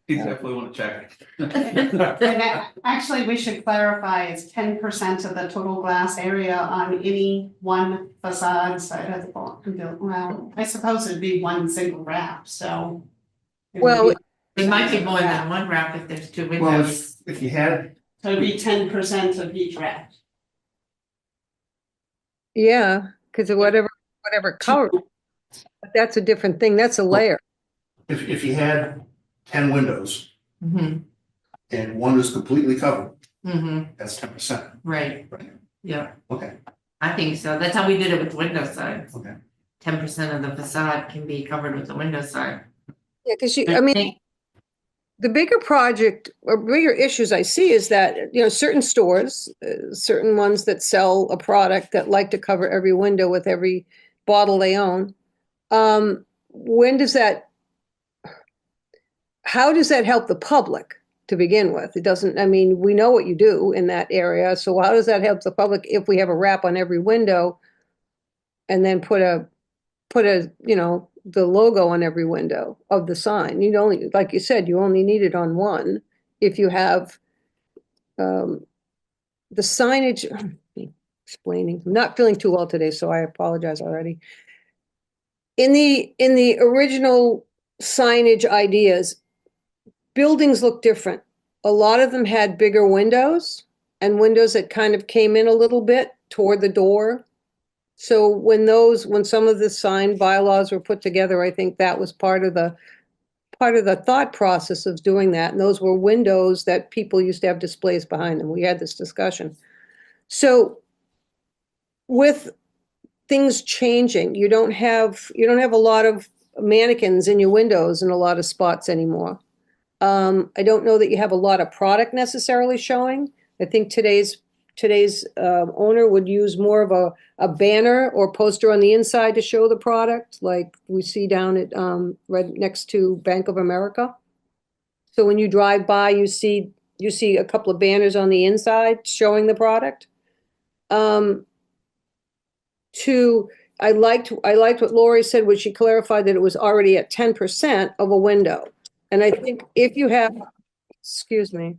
[SPEAKER 5] you definitely wanna check.
[SPEAKER 4] And actually, we should clarify, it's 10% of the total glass area on any one facade side of the building. Well, I suppose it'd be one single wrap, so. it would
[SPEAKER 3] Well,
[SPEAKER 4] be-
[SPEAKER 1] It might be more than one wrap if there's two
[SPEAKER 2] Well,
[SPEAKER 1] windows.
[SPEAKER 2] if you had,
[SPEAKER 4] So it'd be 10% of each wrap.
[SPEAKER 3] Yeah, because of whatever color, but that's a different thing. That's a layer.
[SPEAKER 2] if you had 10 windows
[SPEAKER 1] Mm-hmm,
[SPEAKER 2] and one is completely covered,
[SPEAKER 1] mm-hmm,
[SPEAKER 2] that's 10%.
[SPEAKER 1] right,
[SPEAKER 2] Right.
[SPEAKER 1] yeah,
[SPEAKER 2] Okay,
[SPEAKER 1] I think so, that's how we did it with window signs.
[SPEAKER 2] okay.
[SPEAKER 1] 10% of the facade can be covered with the window sign.
[SPEAKER 3] Yeah, because I mean, the bigger project or bigger issues I see is that, you know, certain stores, certain ones that sell a product that like to cover every window with every bottle they own. When does that, how does that help the public to begin with? It doesn't, I mean, we know what you do in that area. So how does that help the public if we have a wrap on every window and then put a, you know, the logo on every window of the sign? You'd only, like you said, you only need it on one. If you have the signage, explaining, I'm not feeling too well today, so I apologize already. In the original signage ideas, buildings look different. A lot of them had bigger windows and windows that kind of came in a little bit toward the door. So when some of the sign bylaws were put together, I think that was part of the thought process of doing that. And those were windows that people used to have displays behind them. We had this discussion. So with things changing, you don't have a lot of mannequins in your windows in a lot of spots anymore. I don't know that you have a lot of product necessarily showing. I think today's owner would use more of a banner or poster on the inside to show the product, like we see down at right next to Bank of America. So when you drive by, you see a couple of banners on the inside showing the product. I liked what Lori said when she clarified that it was already at 10% of a window. And I think if you have, excuse me,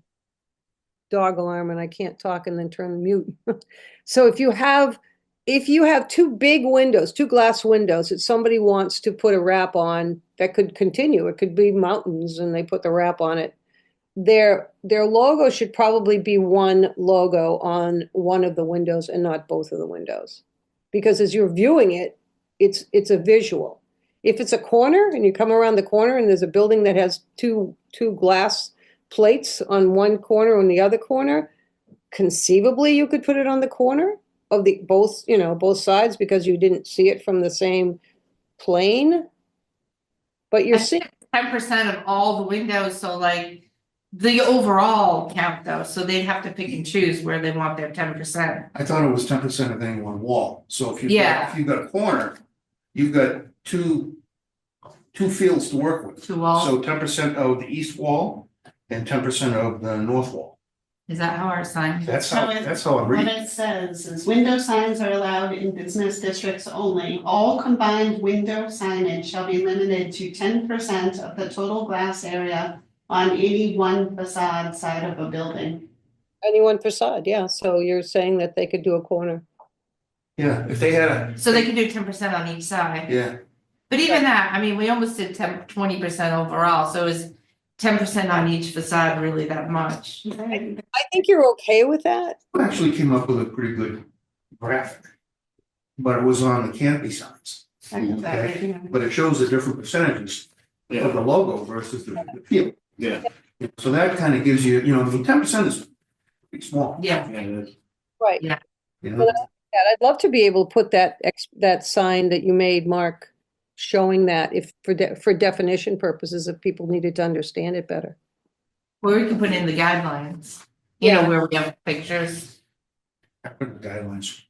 [SPEAKER 3] dog alarm and I can't talk and then turn mute. So if you have two big windows, two glass windows that somebody wants to put a wrap on, that could continue. It could be mountains and they put the wrap on it. Their logo should probably be one logo on one of the windows and not both of the windows. Because as you're viewing it, it's a visual. If it's a corner and you come around the corner and there's a building that has two glass plates on one corner and the other corner, conceivably you could put it on the corner of both sides because you didn't see it from the same plane. But you're seeing
[SPEAKER 1] 10% of all the windows, so like the overall count though, so they'd have to pick and choose where they want their 10%.
[SPEAKER 2] I thought it was 10% of any one wall. So if
[SPEAKER 1] Yeah.
[SPEAKER 2] you've got a corner, you've got two fields to work with.
[SPEAKER 1] Two walls.
[SPEAKER 2] So 10% of the east wall and 10% of the north wall.
[SPEAKER 1] Is that how our sign?
[SPEAKER 2] That's how I
[SPEAKER 4] What
[SPEAKER 2] read it.
[SPEAKER 4] it says is window signs are allowed in business districts only. All combined window signage shall be limited to 10% of the total glass area on any one facade side of a building.
[SPEAKER 3] any one facade, yeah. So you're saying that they could do a corner.
[SPEAKER 2] Yeah, if they had a.
[SPEAKER 1] So they can do 10% on each side.
[SPEAKER 2] Yeah,
[SPEAKER 1] But even that, I mean, we almost did 20% overall, so 10% on each facade really that much.
[SPEAKER 4] Right.
[SPEAKER 3] I think you're okay with that?
[SPEAKER 2] I actually came up with a pretty good graphic. But it was on the canopy signs, but it shows the different percentages of
[SPEAKER 5] Yeah,
[SPEAKER 2] the logo versus the field.
[SPEAKER 5] yeah,
[SPEAKER 2] So that kind of gives you, you know, I mean, 10% is pretty small.
[SPEAKER 1] Yeah,
[SPEAKER 5] yeah, it is.
[SPEAKER 3] Right.
[SPEAKER 1] Yeah.
[SPEAKER 2] You know,
[SPEAKER 3] Well, I'd love to be able to put that sign that you made, Mark, showing that if for definition purposes, if people needed to understand it better.
[SPEAKER 1] or we can put in the guidelines, you know, where we have pictures.
[SPEAKER 2] I put the guidelines.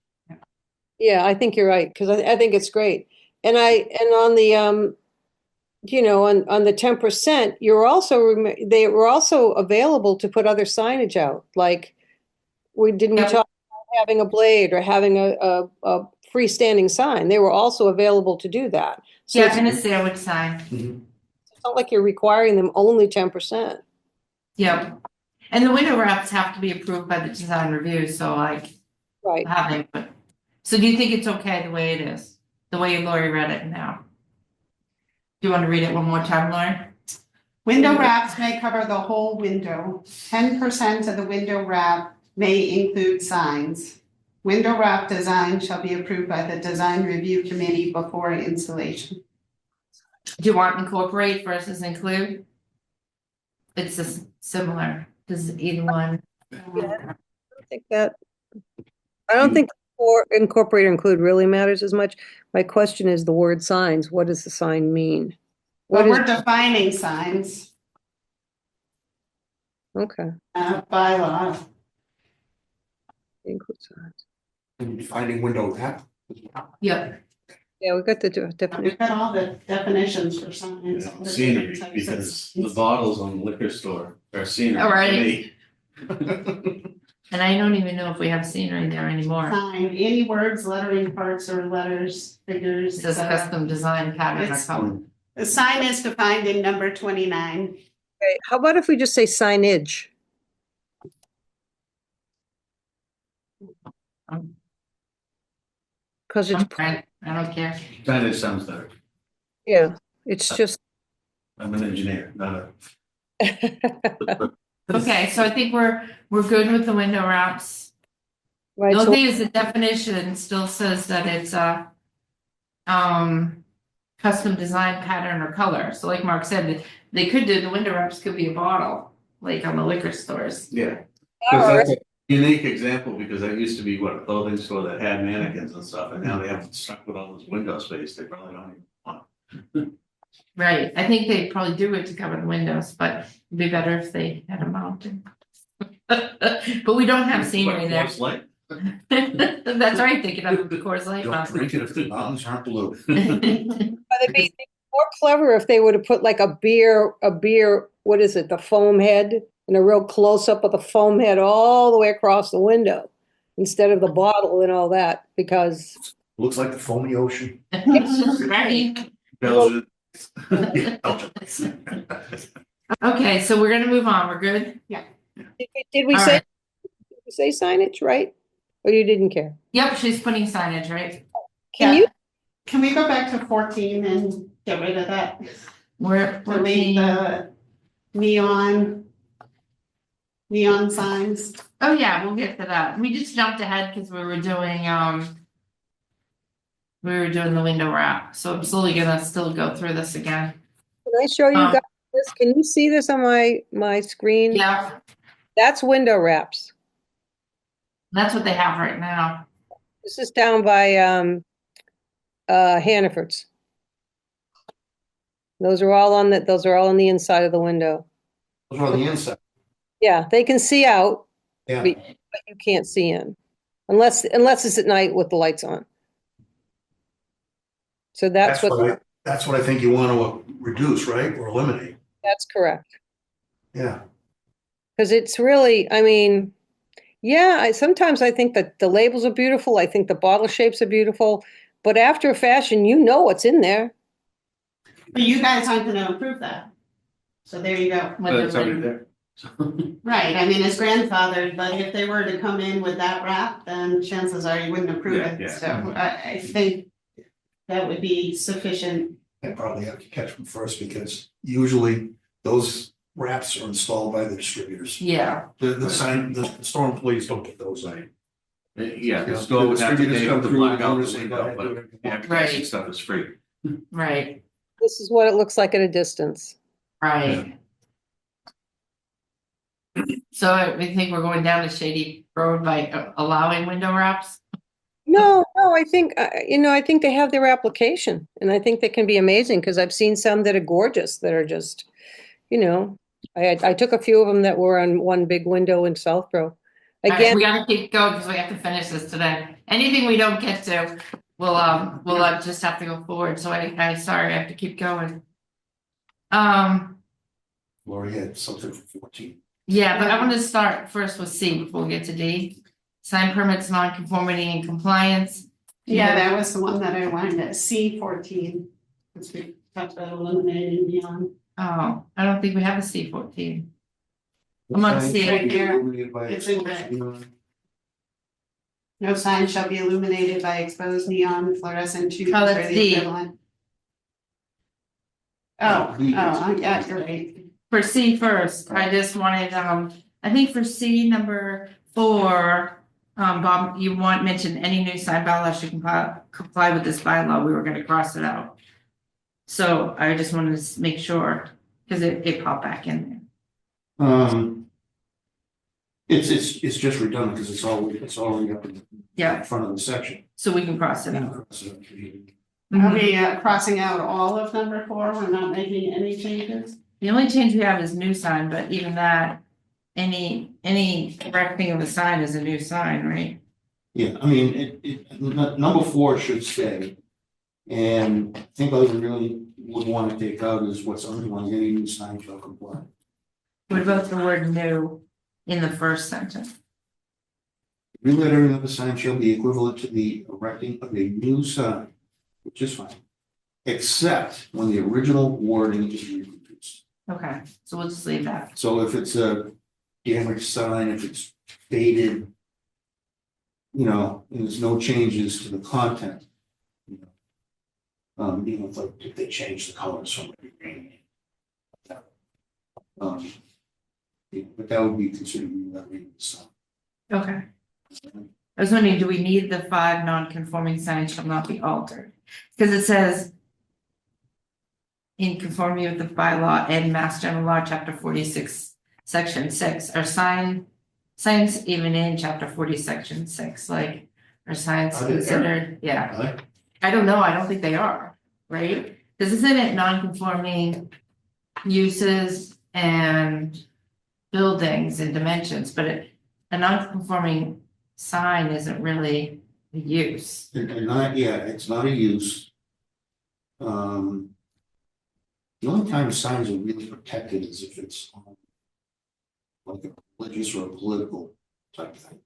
[SPEAKER 3] Yeah, I think you're right, because I think it's great. And on the, you know, on the 10%, they were also available to put other signage out, like we
[SPEAKER 1] Yep.
[SPEAKER 3] talk about having a blade or having a freestanding sign. They were also available to do that. So
[SPEAKER 1] Yeah,
[SPEAKER 3] it's
[SPEAKER 1] and a sandwich sign,
[SPEAKER 3] not like you're requiring them only 10%.
[SPEAKER 1] yep. And the window wraps have to be approved by the design review, so like
[SPEAKER 3] Right.
[SPEAKER 1] having, but. So do you think it's okay the way it is, the way Lori read it now? Do you want to read it one more time, Lori?
[SPEAKER 4] Window wraps may cover the whole window. 10% of the window wrap may include signs. Window wrap design shall be approved by the design review committee before installation.
[SPEAKER 1] Do you want incorporate versus include? It's just similar, does either one?
[SPEAKER 3] I don't think incorporate or include really matters as much. My question is the word signs. What does the sign mean?
[SPEAKER 4] But
[SPEAKER 3] What is,
[SPEAKER 4] we're defining signs,
[SPEAKER 3] okay,
[SPEAKER 4] bylaw.
[SPEAKER 3] include signs.
[SPEAKER 2] And finding window wrap.
[SPEAKER 1] Yep,
[SPEAKER 3] Yeah, we got the definition.
[SPEAKER 4] We've got all the definitions for signs.
[SPEAKER 5] Yeah,
[SPEAKER 4] all the
[SPEAKER 5] scenery,
[SPEAKER 4] different types of
[SPEAKER 5] because the
[SPEAKER 4] signs.
[SPEAKER 5] bottles on the liquor store are scenery.
[SPEAKER 1] All
[SPEAKER 5] to
[SPEAKER 1] right.
[SPEAKER 5] me.
[SPEAKER 1] and I don't even know if we have scenery there anymore.
[SPEAKER 4] Sign, any words, lettering parts or letters,
[SPEAKER 1] It
[SPEAKER 4] figures,
[SPEAKER 1] says
[SPEAKER 4] etc.
[SPEAKER 1] custom design pattern or
[SPEAKER 4] It's-
[SPEAKER 1] color.
[SPEAKER 4] The sign is defined in number 29.
[SPEAKER 3] Okay, how about if we just say signage?
[SPEAKER 1] Um,
[SPEAKER 3] Because it's,
[SPEAKER 1] I'm fine, I don't care.
[SPEAKER 5] Signage sounds better.
[SPEAKER 3] yeah, it's just.
[SPEAKER 5] I'm an engineer, not a.
[SPEAKER 1] Okay, so I think we're good with the window wraps.
[SPEAKER 3] Right,
[SPEAKER 1] The
[SPEAKER 3] so
[SPEAKER 1] only thing is the definition still says that it's a custom design pattern or color. So like Mark said, they could do, the window wraps could be a bottle, like on the liquor stores.
[SPEAKER 5] Yeah. Cause that's a unique example, because that used to be what, a clothing store that had mannequins and stuff, and now they have stuck with all this window space, they probably don't even want.
[SPEAKER 1] Right, I think they probably do it to cover the windows, but it'd be better if they had a mountain. But we don't have scenery there.
[SPEAKER 5] Coors Light?
[SPEAKER 1] That's right, they could have the Coors Light
[SPEAKER 2] Don't
[SPEAKER 1] mountain.
[SPEAKER 2] drink it if the mountains aren't blue.
[SPEAKER 3] It'd be more clever if they would have put like a beer, what is it, the foam head, and a real close-up of the foam head all the way across the window, instead of the bottle and all that, because
[SPEAKER 2] Looks like the foamy ocean.
[SPEAKER 1] Right.
[SPEAKER 5] Belgian.
[SPEAKER 1] Okay, so we're gonna move on, we're good?
[SPEAKER 3] did we
[SPEAKER 1] All
[SPEAKER 3] say,
[SPEAKER 1] right.
[SPEAKER 3] did we say signage, right? Or you didn't care?
[SPEAKER 1] Yep, she's putting signage, right?
[SPEAKER 3] Can you,
[SPEAKER 4] Can we go back to 14 and get rid of that?
[SPEAKER 1] We're
[SPEAKER 4] Delete the neon signs.
[SPEAKER 1] oh yeah, we'll get to that. We just jumped ahead because we were doing the window wrap, so I'm slowly gonna still go through this again.
[SPEAKER 3] can I show you
[SPEAKER 1] Um,
[SPEAKER 3] guys this? Can you see this on my screen?
[SPEAKER 1] Yeah,
[SPEAKER 3] That's window wraps.
[SPEAKER 1] that's what they have right now.
[SPEAKER 3] This is down by Hannaford's. Those are all on the inside of the window.
[SPEAKER 2] Those are on the inside.
[SPEAKER 3] Yeah, they can see out,
[SPEAKER 2] Yeah.
[SPEAKER 3] but you can't see in. Unless it's at night with the lights on. So that's what,
[SPEAKER 2] That's what I think you want to reduce, right, or eliminate.
[SPEAKER 3] that's correct.
[SPEAKER 2] Yeah.
[SPEAKER 3] Because it's really, I mean, yeah, sometimes I think that the labels are beautiful. I think the bottle shapes are beautiful. But after a fashion, you know what's in there.
[SPEAKER 4] But you guys aren't gonna approve that. So there you go.
[SPEAKER 1] When
[SPEAKER 5] But it's
[SPEAKER 1] the-
[SPEAKER 5] already there.
[SPEAKER 4] Right, I mean, it's grandfathered, but if they were to come in with that wrap, then chances are you wouldn't approve
[SPEAKER 5] Yeah,
[SPEAKER 4] it.
[SPEAKER 5] yeah.
[SPEAKER 4] So I think that would be sufficient.
[SPEAKER 2] I probably have to catch them first because usually those wraps are installed by the distributors.
[SPEAKER 1] Yeah,
[SPEAKER 2] The sign, the store employees don't get those,
[SPEAKER 5] Yeah, the store would have to
[SPEAKER 2] Distributors
[SPEAKER 5] pay
[SPEAKER 2] come
[SPEAKER 5] to
[SPEAKER 2] through
[SPEAKER 5] block
[SPEAKER 2] and
[SPEAKER 5] out
[SPEAKER 2] owners
[SPEAKER 5] the
[SPEAKER 2] say, go
[SPEAKER 5] window,
[SPEAKER 2] ahead, do
[SPEAKER 5] but
[SPEAKER 2] whatever you
[SPEAKER 5] the
[SPEAKER 2] want.
[SPEAKER 5] advertising
[SPEAKER 1] Right.
[SPEAKER 5] stuff is free.
[SPEAKER 1] right,
[SPEAKER 3] This is what it looks like at a distance.
[SPEAKER 1] right. So we think we're going down the shady road by allowing window wraps?
[SPEAKER 3] No, I think, I think they have their application and I think they can be amazing because I've seen some that are gorgeous that are just, I took a few of them that were on one big window in Southborough.
[SPEAKER 1] Alright,
[SPEAKER 3] Again,
[SPEAKER 1] we gotta keep going because we have to finish this today. Anything we don't get to, we'll just have to go forward, so sorry, I have to keep going.
[SPEAKER 2] Lori had something for 14.
[SPEAKER 1] Yeah, but I want to start first with C before we get to D. Sign permits, non-conformity and compliance.
[SPEAKER 4] Yeah, that was the one that I wanted to C 14. Because we talked about eliminating neon.
[SPEAKER 1] Oh, I don't think we have a C 14. I'm on
[SPEAKER 2] Sign
[SPEAKER 1] C
[SPEAKER 2] shall
[SPEAKER 1] right
[SPEAKER 2] be
[SPEAKER 4] here.
[SPEAKER 2] illuminated by
[SPEAKER 4] It's in
[SPEAKER 2] exposed neon.
[SPEAKER 4] No sign shall be illuminated by exposed neon fluorescent tubes
[SPEAKER 1] Oh,
[SPEAKER 4] or
[SPEAKER 1] that's
[SPEAKER 4] the
[SPEAKER 1] D.
[SPEAKER 4] equivalent. Yeah, you're right.
[SPEAKER 1] For C first, I just wanted, I think for C number 4, Bob, you mentioned any new sign bylaw should comply with this bylaw, we were gonna cross it out. So I just wanted to make sure, because it popped back in
[SPEAKER 2] It's just redundant because it's already up in the
[SPEAKER 1] Yeah.
[SPEAKER 2] front of the section.
[SPEAKER 1] so we can cross it out.
[SPEAKER 2] Cross it out.
[SPEAKER 4] Are we crossing out all of number 4? We're not making any changes?
[SPEAKER 1] The only change we have is new sign, but even that, any correcting of a sign is a new sign, right?
[SPEAKER 2] Yeah, I mean, number 4 should stay. And I think all you really would want to take out is what's underlined, any new sign shall comply.
[SPEAKER 1] What about the word new in the first sentence?
[SPEAKER 2] Relettering of a sign shall be equivalent to the erecting of a new sign, which is fine. Except when the original wording is reproduced.
[SPEAKER 1] Okay, so we'll just leave that.
[SPEAKER 2] So if it's a damaged sign, if it's faded, and there's no changes to the content. If they change the colors from green. But that would be considered relettering the sign.
[SPEAKER 1] Okay. I was wondering, do we need the 5 non-conforming signs shall not be altered? Because it says. In conformity with the bylaw and Mass General Law, Chapter 46, Section 6, are signs even in Chapter 40, Section 6, like, are signs
[SPEAKER 2] Are they there?
[SPEAKER 1] considered, yeah,
[SPEAKER 2] Right?
[SPEAKER 1] I don't know, I don't think they are, right? Because isn't it non-conforming uses and buildings and dimensions, but a non-conforming sign isn't really a use.
[SPEAKER 2] It's not a use. The only time signs are really protected is if it's like a religious or a political type thing.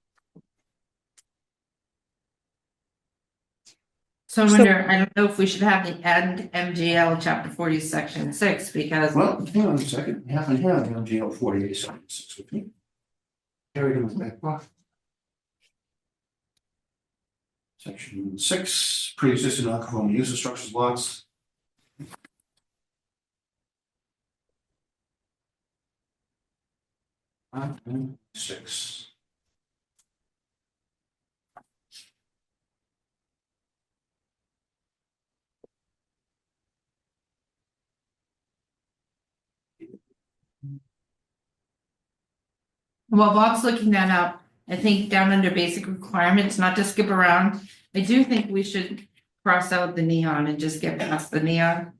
[SPEAKER 1] So I wonder, I don't know if we should have the end MGL Chapter 40, Section 6, because.
[SPEAKER 2] Well, hang on a second, I happen to have MGL 4876 with me. Carried in my back pocket. Section 6, pre-existing non-conforming use of structures, lots. And 6.
[SPEAKER 1] While Bob's looking that up, I think down under basic requirements, not to skip around, I do think we should cross out the neon and just get past the neon.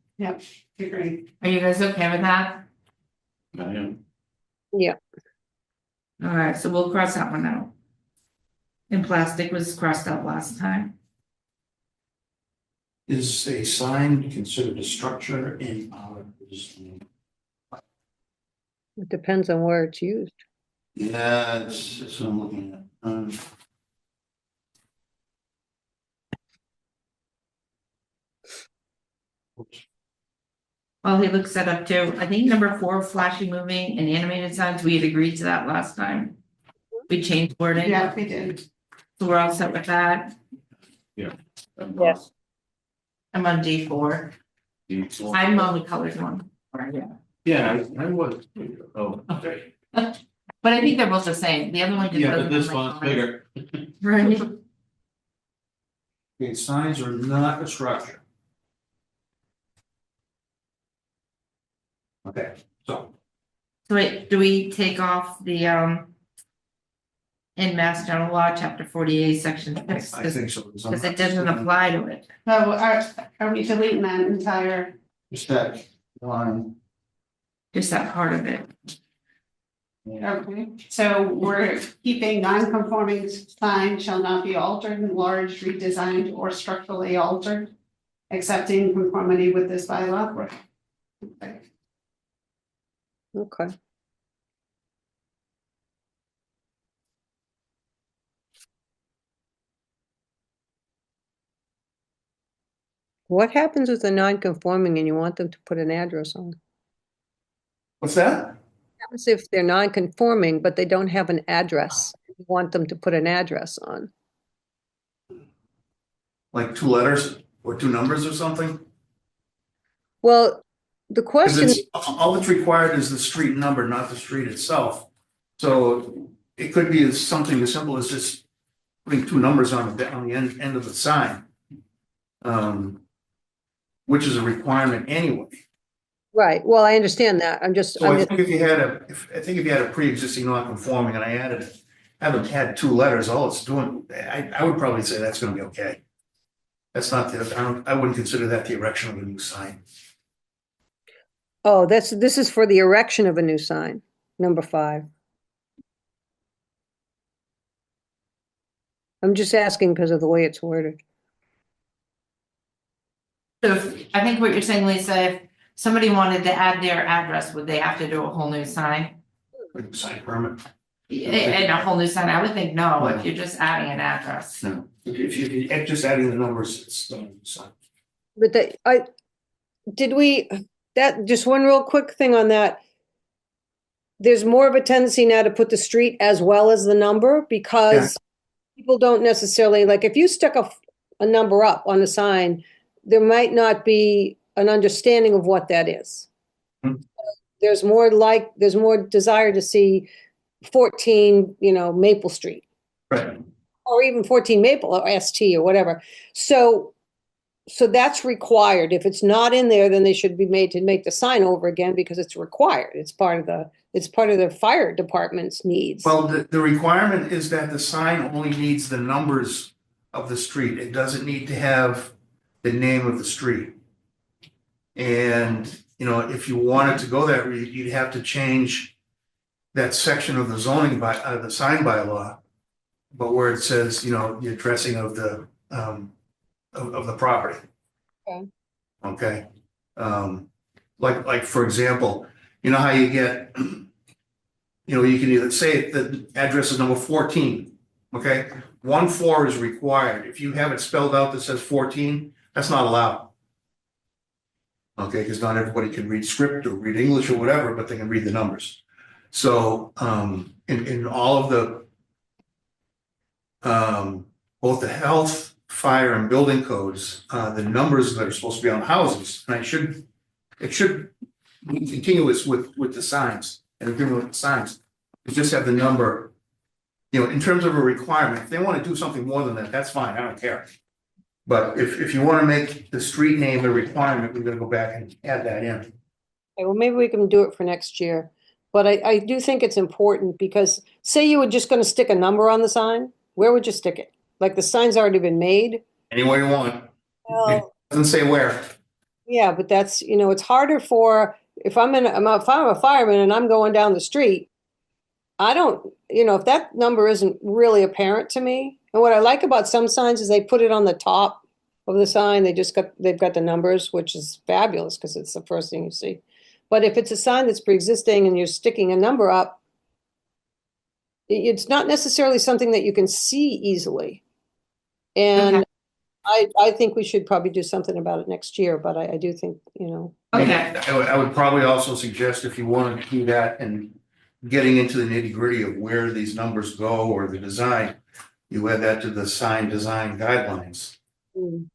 [SPEAKER 4] Agree.
[SPEAKER 1] Are you guys okay with that?
[SPEAKER 5] I am.
[SPEAKER 1] Alright, so we'll cross that one out. And plastic was crossed out last time.
[SPEAKER 2] Is a sign considered a structure in our zone?
[SPEAKER 3] it depends on where it's used.
[SPEAKER 2] Yeah, that's what I'm looking at.
[SPEAKER 1] Well, he looks that up too. I think number 4, flashy moving and animated signs, we had agreed to that last time. We changed wording.
[SPEAKER 4] Yeah, we did.
[SPEAKER 1] So we're all set with that.
[SPEAKER 3] Yes.
[SPEAKER 1] I'm on D4. I'm on the colored one. Or, yeah.
[SPEAKER 5] Yeah, I would. Oh, okay.
[SPEAKER 1] But I think they're both the same, the other one just
[SPEAKER 5] Yeah,
[SPEAKER 1] doesn't
[SPEAKER 5] but this
[SPEAKER 1] have my
[SPEAKER 5] one's
[SPEAKER 1] comments.
[SPEAKER 5] bigger.
[SPEAKER 1] Right,
[SPEAKER 2] Okay, signs are not a structure. Okay, so,
[SPEAKER 1] so wait, do we take off the in Mass General Law, chapter 48, section 6,
[SPEAKER 2] I think so.
[SPEAKER 1] because it doesn't apply to it.
[SPEAKER 4] So are we deleting that entire,
[SPEAKER 2] Just that line.
[SPEAKER 1] Just that part of it.
[SPEAKER 4] okay, so we're keeping non-conforming sign shall not be altered, enlarged, redesigned, or structurally altered, except in conformity with this bylaw?
[SPEAKER 2] Right.
[SPEAKER 4] Okay.
[SPEAKER 3] Okay. What happens with the non-conforming and you want them to put an address on?
[SPEAKER 2] What's that?
[SPEAKER 3] What happens if they're non-conforming, but they don't have an address? You want them to put an address on?
[SPEAKER 2] Like 2 letters or 2 numbers or something?
[SPEAKER 3] Well, the
[SPEAKER 2] 'Cause
[SPEAKER 3] question,
[SPEAKER 2] it's, all that's required is the street number, not the street itself. So it could be as something as simple as just putting 2 numbers on the end of the sign. Which is a requirement anyway.
[SPEAKER 3] right, well, I understand that.
[SPEAKER 2] So I think if you had a pre-existing non-conforming and I had them add 2 letters, all it's doing, I would probably say that's gonna be okay. That's not I wouldn't consider that the erection of a new sign.
[SPEAKER 3] Oh, this is for the erection of a new sign, number 5. I'm just asking because of the way it's worded.
[SPEAKER 1] So I think what you're saying, Lisa, if somebody wanted to add their address, would they have to do a whole new sign?
[SPEAKER 2] Like sign permit.
[SPEAKER 1] And a whole new sign, I would think no, if you're just adding an address.
[SPEAKER 2] No. If you just adding the numbers, it's still a new sign.
[SPEAKER 3] But just one real quick thing on that. There's more of a tendency now to put the street as well as the number because people don't necessarily, like if you stuck a number up on a sign, there might not be an understanding of what that is.
[SPEAKER 2] Hmm.
[SPEAKER 3] There's more desire to see 14, Maple Street.
[SPEAKER 2] Right.
[SPEAKER 3] Or even 14 Maple or ST or whatever. So that's required. If it's not in there, then they should be made to make the sign over again because it's required. It's part of the fire department's needs.
[SPEAKER 2] Well, the requirement is that the sign only needs the numbers of the street. It doesn't need to have the name of the street. And, if you wanted to go that route, you'd have to change that section of the zoning the sign bylaw. But where it says, the addressing of the property.
[SPEAKER 3] Okay.
[SPEAKER 2] Okay. Like for example, how you get, you can either say the address is number 14, okay? 14 is required. If you have it spelled out that says 14, that's not allowed. Okay, because not everybody can read script or read English or whatever, but they can read the numbers. So, in all of the, both the health, fire and building codes, the numbers that are supposed to be on houses, and it should be continuous with the signs and agreement with the signs. You just have the number, in terms of a requirement. If they want to do something more than that, that's fine, I don't care. But if you want to make the street name a requirement, we're gonna go back and add that in.
[SPEAKER 3] Okay, well, maybe we can do it for next year. But I do think it's important because say you were just going to stick a number on the sign, where would you stick it? Like the sign's already been made.
[SPEAKER 2] Anywhere you want.
[SPEAKER 3] Well,
[SPEAKER 2] Doesn't say where.
[SPEAKER 3] yeah, but that's, it's harder for, if I'm a fireman and I'm going down the street, I don't, if that number isn't really apparent to me. And what I like about some signs is they put it on the top of the sign. They've got the numbers, which is fabulous because it's the first thing you see. But if it's a sign that's pre-existing and you're sticking a number up, it's not necessarily something that you can see easily. And
[SPEAKER 1] Okay.
[SPEAKER 3] I think we should probably do something about it next year, but I do think,
[SPEAKER 1] Okay,
[SPEAKER 2] I would probably also suggest if you want to do that and getting into the nitty-gritty of where these numbers go or the design, you add that to the sign design guidelines.
[SPEAKER 3] mm,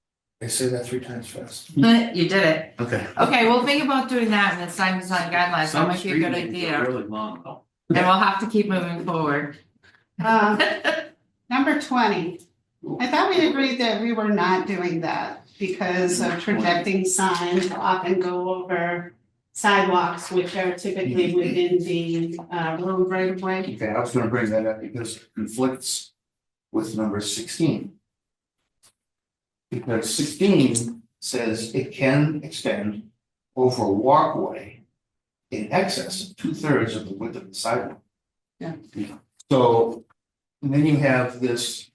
[SPEAKER 2] I say that 3 times fast.
[SPEAKER 1] You did it.
[SPEAKER 2] Okay.
[SPEAKER 1] Okay, we'll think about doing that in the sign design guidelines, that
[SPEAKER 5] Some
[SPEAKER 1] might be a
[SPEAKER 5] street
[SPEAKER 1] good
[SPEAKER 5] names are
[SPEAKER 1] idea, and
[SPEAKER 5] Really long though.
[SPEAKER 1] we'll have to keep moving forward.
[SPEAKER 4] Number 20. I thought we agreed that we were not doing that because of projecting signs often go over sidewalks, which are typically within the road right of way.
[SPEAKER 2] Okay, I was gonna bring that up because it conflicts with number 16. Because 16 says it can extend over a walkway in excess of 2/3 of the width of the sidewalk.
[SPEAKER 4] Yeah.
[SPEAKER 2] So, and then you have this,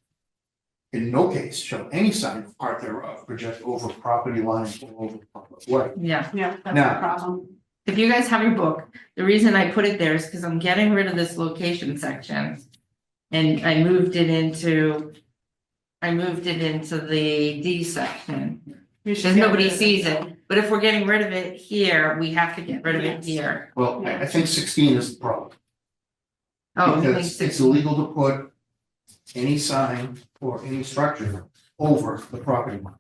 [SPEAKER 2] in no case shall any sign or part thereof project over property lines or over public way.
[SPEAKER 1] Yeah,
[SPEAKER 4] Yeah, that's
[SPEAKER 2] Now-
[SPEAKER 4] the problem.
[SPEAKER 1] if you guys have your book, the reason I put it there is because I'm getting rid of this location section. And I moved it into the D section,
[SPEAKER 4] We should
[SPEAKER 1] because
[SPEAKER 4] get
[SPEAKER 1] nobody
[SPEAKER 4] rid of
[SPEAKER 1] sees it, but if we're getting rid of it here, we have to get rid of it
[SPEAKER 4] Yes.
[SPEAKER 1] here.
[SPEAKER 2] Well, I think 16 is the problem.
[SPEAKER 1] Oh, you think
[SPEAKER 2] Because it's
[SPEAKER 1] 16?
[SPEAKER 2] illegal to put any sign or any structure over the property line.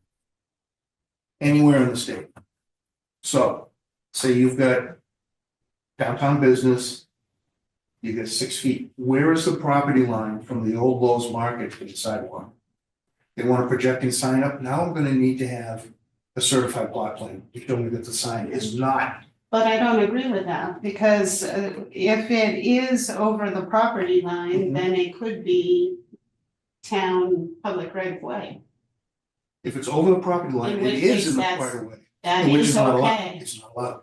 [SPEAKER 2] Anywhere in the state. So, say you've got downtown business. You get 6 feet. Where is the property line from the old Lowe's Market to the sidewalk? They want a projecting sign up. Now I'm gonna need to have a certified plot plan to show me that the sign is not.
[SPEAKER 4] But I don't agree with that, because if it is over the property line,
[SPEAKER 2] Mhm.
[SPEAKER 4] then it could be town public right of way.
[SPEAKER 2] If it's over the property line,
[SPEAKER 4] In
[SPEAKER 2] it
[SPEAKER 4] which
[SPEAKER 2] is
[SPEAKER 4] case
[SPEAKER 2] in the
[SPEAKER 4] that's-
[SPEAKER 2] right of way.
[SPEAKER 4] That
[SPEAKER 2] Which
[SPEAKER 4] is
[SPEAKER 2] not allowed.
[SPEAKER 4] okay,
[SPEAKER 2] It's not allowed.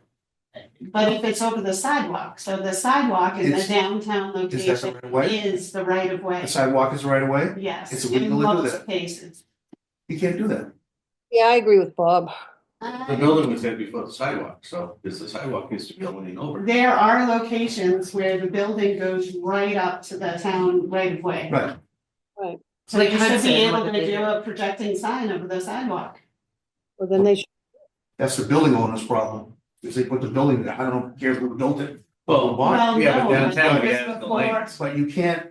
[SPEAKER 4] but if it's over the sidewalk, so the sidewalk in the
[SPEAKER 2] Is-
[SPEAKER 4] downtown
[SPEAKER 2] Is that the
[SPEAKER 4] location
[SPEAKER 2] right of way?
[SPEAKER 4] is the right of way,
[SPEAKER 2] The sidewalk is the right of way?
[SPEAKER 4] yes,
[SPEAKER 2] It's
[SPEAKER 4] in
[SPEAKER 2] illegal to do
[SPEAKER 4] most
[SPEAKER 2] that.
[SPEAKER 4] cases.
[SPEAKER 2] You can't do that.
[SPEAKER 3] Yeah, I agree with Bob.
[SPEAKER 5] The building was there before the sidewalk, so is the sidewalk needs to be going over.
[SPEAKER 4] There are locations where the building goes right up to the town right of way.
[SPEAKER 2] Right.
[SPEAKER 4] So you
[SPEAKER 1] Like
[SPEAKER 4] should
[SPEAKER 1] Hudson,
[SPEAKER 4] be
[SPEAKER 1] what
[SPEAKER 4] able
[SPEAKER 1] did
[SPEAKER 4] to
[SPEAKER 1] they
[SPEAKER 4] do
[SPEAKER 1] do?
[SPEAKER 4] a projecting sign over the sidewalk.
[SPEAKER 3] Well, then they should,
[SPEAKER 2] That's the building owner's problem. If they put the building there, I don't care who built it.
[SPEAKER 5] Well,
[SPEAKER 4] Well,
[SPEAKER 5] yeah, but
[SPEAKER 4] no,
[SPEAKER 5] downtown we
[SPEAKER 4] this
[SPEAKER 5] have the
[SPEAKER 4] before-
[SPEAKER 5] lanes.
[SPEAKER 2] But you can't,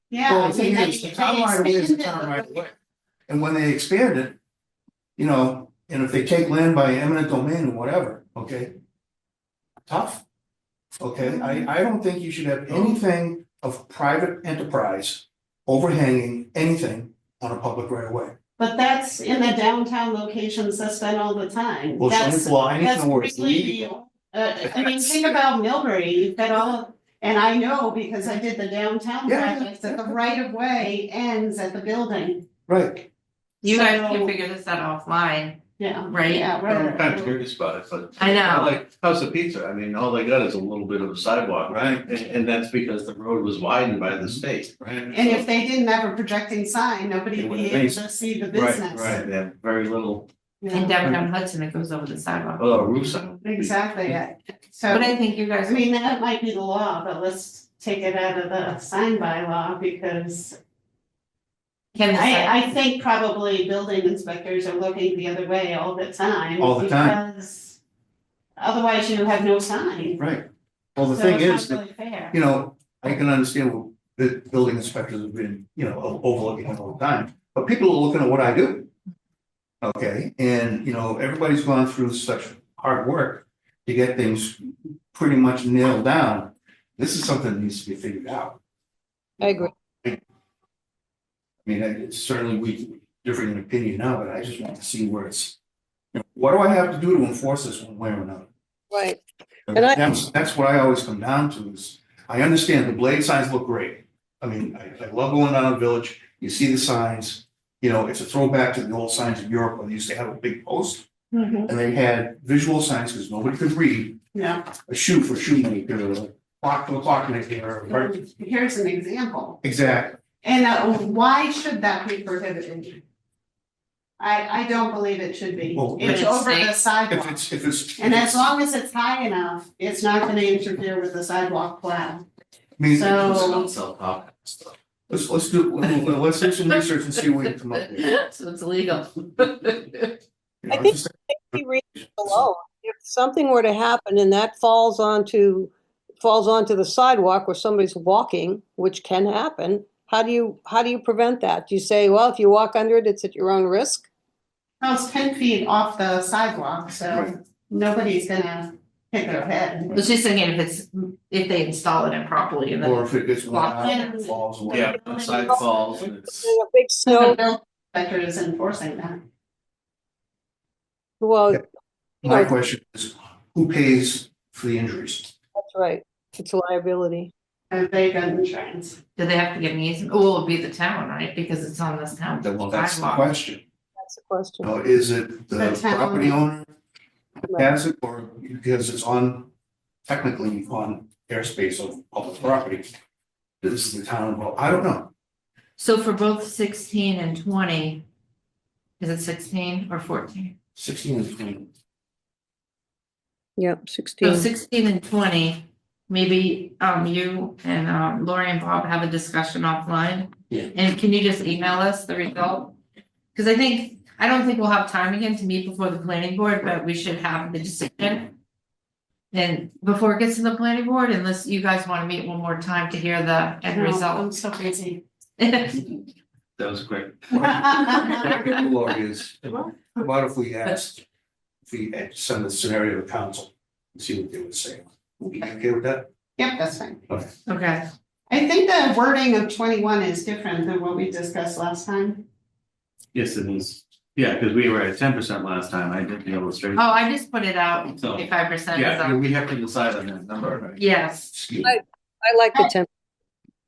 [SPEAKER 4] Yeah.
[SPEAKER 2] well,
[SPEAKER 4] I
[SPEAKER 2] the thing
[SPEAKER 4] mean,
[SPEAKER 2] is, the
[SPEAKER 4] they
[SPEAKER 2] town right away is the
[SPEAKER 4] expanded
[SPEAKER 2] town
[SPEAKER 4] the-
[SPEAKER 2] right away. And when they expand it, you know, and if they take land by eminent domain or whatever, okay? Tough. Okay, I don't think you should have anything of private enterprise overhanging anything on a public right of way.
[SPEAKER 4] But that's in the downtown locations, that's done all the time.
[SPEAKER 2] Well, show me
[SPEAKER 4] That's,
[SPEAKER 2] flaw, I need to
[SPEAKER 4] that's
[SPEAKER 2] know where it's
[SPEAKER 4] really,
[SPEAKER 2] legal.
[SPEAKER 4] I mean, think about Millbury, you've got all, and I know because I did the downtown
[SPEAKER 2] Yeah,
[SPEAKER 4] project, that the right of way ends at the building.
[SPEAKER 2] Right,
[SPEAKER 1] You guys
[SPEAKER 4] So-
[SPEAKER 1] can figure this out offline,
[SPEAKER 4] Yeah.
[SPEAKER 1] right?
[SPEAKER 4] Yeah,
[SPEAKER 5] I'm
[SPEAKER 4] right.
[SPEAKER 5] kind of curious about it, but.
[SPEAKER 1] I know.
[SPEAKER 5] Like House of Pizza, I mean, all they got is a little bit of a sidewalk,
[SPEAKER 2] right,
[SPEAKER 5] and that's because the road was widened by the state.
[SPEAKER 2] right.
[SPEAKER 4] And if they didn't have a projecting sign, nobody
[SPEAKER 2] It
[SPEAKER 4] would be
[SPEAKER 2] would've
[SPEAKER 4] able
[SPEAKER 2] been-
[SPEAKER 4] to see the
[SPEAKER 2] Right,
[SPEAKER 4] business.
[SPEAKER 5] Right, they have very little,
[SPEAKER 4] Yeah.
[SPEAKER 1] In downtown Hudson, it goes over the sidewalk.
[SPEAKER 5] roof sign.
[SPEAKER 4] Exactly, so.
[SPEAKER 1] But I think you guys.
[SPEAKER 4] I mean, that might be the law, but let's take it out of the sign by law because
[SPEAKER 1] Can the sign,
[SPEAKER 4] I think probably building inspectors are looking the other way all the time.
[SPEAKER 2] All the time.
[SPEAKER 4] Because otherwise you have no sign.
[SPEAKER 2] Right. Well, the
[SPEAKER 4] So
[SPEAKER 2] thing
[SPEAKER 4] it's
[SPEAKER 2] is,
[SPEAKER 4] not
[SPEAKER 2] that,
[SPEAKER 4] really fair.
[SPEAKER 2] you know, I can understand what the building inspectors have been, you know, overlooking it all the time, but people are looking at what I do. Okay, and, you know, everybody's gone through such hard work to get things pretty much nailed down. This is something that needs to be figured out.
[SPEAKER 3] I agree.
[SPEAKER 2] I mean, it's certainly we differing in opinion now, but I just want to see where it's, you know, what do I have to do to enforce this one way or another?
[SPEAKER 3] Right. And I-
[SPEAKER 2] That's what I always come down to is, I understand the blade signs look great. I mean, I love going down the village, you see the signs, you know, it's a throwback to the old signs in Europe when they used to have a big post.
[SPEAKER 4] Mhm.
[SPEAKER 2] And they had visual signs because nobody could read,
[SPEAKER 4] Yeah,
[SPEAKER 2] a shoe for shoemaker, a clock for a clockmaker, or.
[SPEAKER 4] here's an example.
[SPEAKER 2] Exactly,
[SPEAKER 4] And why should that be prohibited? I don't believe it should be.
[SPEAKER 2] Well,
[SPEAKER 4] It's
[SPEAKER 1] if
[SPEAKER 4] over the
[SPEAKER 1] it's-
[SPEAKER 4] sidewalk.
[SPEAKER 2] if it's.
[SPEAKER 4] And as long as it's high enough, it's not gonna interfere with the sidewalk plow.
[SPEAKER 2] I mean,
[SPEAKER 4] So-
[SPEAKER 5] Self-talk stuff.
[SPEAKER 2] let's do some research and see what we can come up with.
[SPEAKER 1] So it's illegal.
[SPEAKER 2] You know,
[SPEAKER 3] I think-
[SPEAKER 2] just-
[SPEAKER 3] Be reasonable below. If something were to happen and that falls onto the sidewalk where somebody's walking, which can happen, how do you prevent that? Do you say, well, if you walk under it, it's at your own risk?
[SPEAKER 4] No, it's 10 feet off the sidewalk, so
[SPEAKER 5] Right.
[SPEAKER 4] nobody's gonna hit their head.
[SPEAKER 1] I was just thinking if they install it improperly and
[SPEAKER 2] Or
[SPEAKER 1] then.
[SPEAKER 2] if it gets blown out,
[SPEAKER 1] Yeah.
[SPEAKER 2] it falls away.
[SPEAKER 5] Yeah, the side falls and it's,
[SPEAKER 3] A big
[SPEAKER 4] So
[SPEAKER 3] snow,
[SPEAKER 4] the building inspector is enforcing that.
[SPEAKER 3] well,
[SPEAKER 2] Yeah.
[SPEAKER 3] you
[SPEAKER 2] My
[SPEAKER 3] know,
[SPEAKER 2] question is, who pays for the injuries?
[SPEAKER 3] that's right. It's a liability.
[SPEAKER 4] And they got insurance.
[SPEAKER 1] Do they have to get an easement? Well, it'll be the town, right? Because it's on this town
[SPEAKER 2] Well, that's the
[SPEAKER 1] sidewalk.
[SPEAKER 2] question.
[SPEAKER 3] That's the question.
[SPEAKER 2] Now, is it
[SPEAKER 4] The
[SPEAKER 2] the
[SPEAKER 4] town.
[SPEAKER 2] property owner has it, or because it's on, technically on airspace of public property? Is the town, well, I don't know.
[SPEAKER 1] So for both 16 and 20, is it 16 or 14?
[SPEAKER 2] 16 and 20.
[SPEAKER 3] Yep,
[SPEAKER 1] So
[SPEAKER 3] 16.
[SPEAKER 1] 16 and 20, maybe you and Lori and Bob have a discussion offline.
[SPEAKER 2] Yeah.
[SPEAKER 1] And can you just email us the result? Because I don't think we'll have time again to meet before the planning board, but we should have the decision. And before it gets to the planning board, unless you guys want to meet one more time to hear the end
[SPEAKER 4] No, I'm
[SPEAKER 1] result.
[SPEAKER 4] so busy.
[SPEAKER 5] that was quick.
[SPEAKER 2] Law is, what if we asked, if we send the scenario to council and see what they would say? You okay with that?
[SPEAKER 4] Yep, that's fine.
[SPEAKER 1] Okay,
[SPEAKER 4] I think the wording of 21 is different than what we discussed last time.
[SPEAKER 5] Yes, it is. Yeah, because we were at 10% last time. I did the illustration.
[SPEAKER 1] oh, I just put it out,
[SPEAKER 5] So,
[SPEAKER 1] 25%
[SPEAKER 5] Yeah,
[SPEAKER 1] is
[SPEAKER 5] we have to decide on that number, right?
[SPEAKER 1] yes,
[SPEAKER 2] Excuse me.
[SPEAKER 3] I like the 10.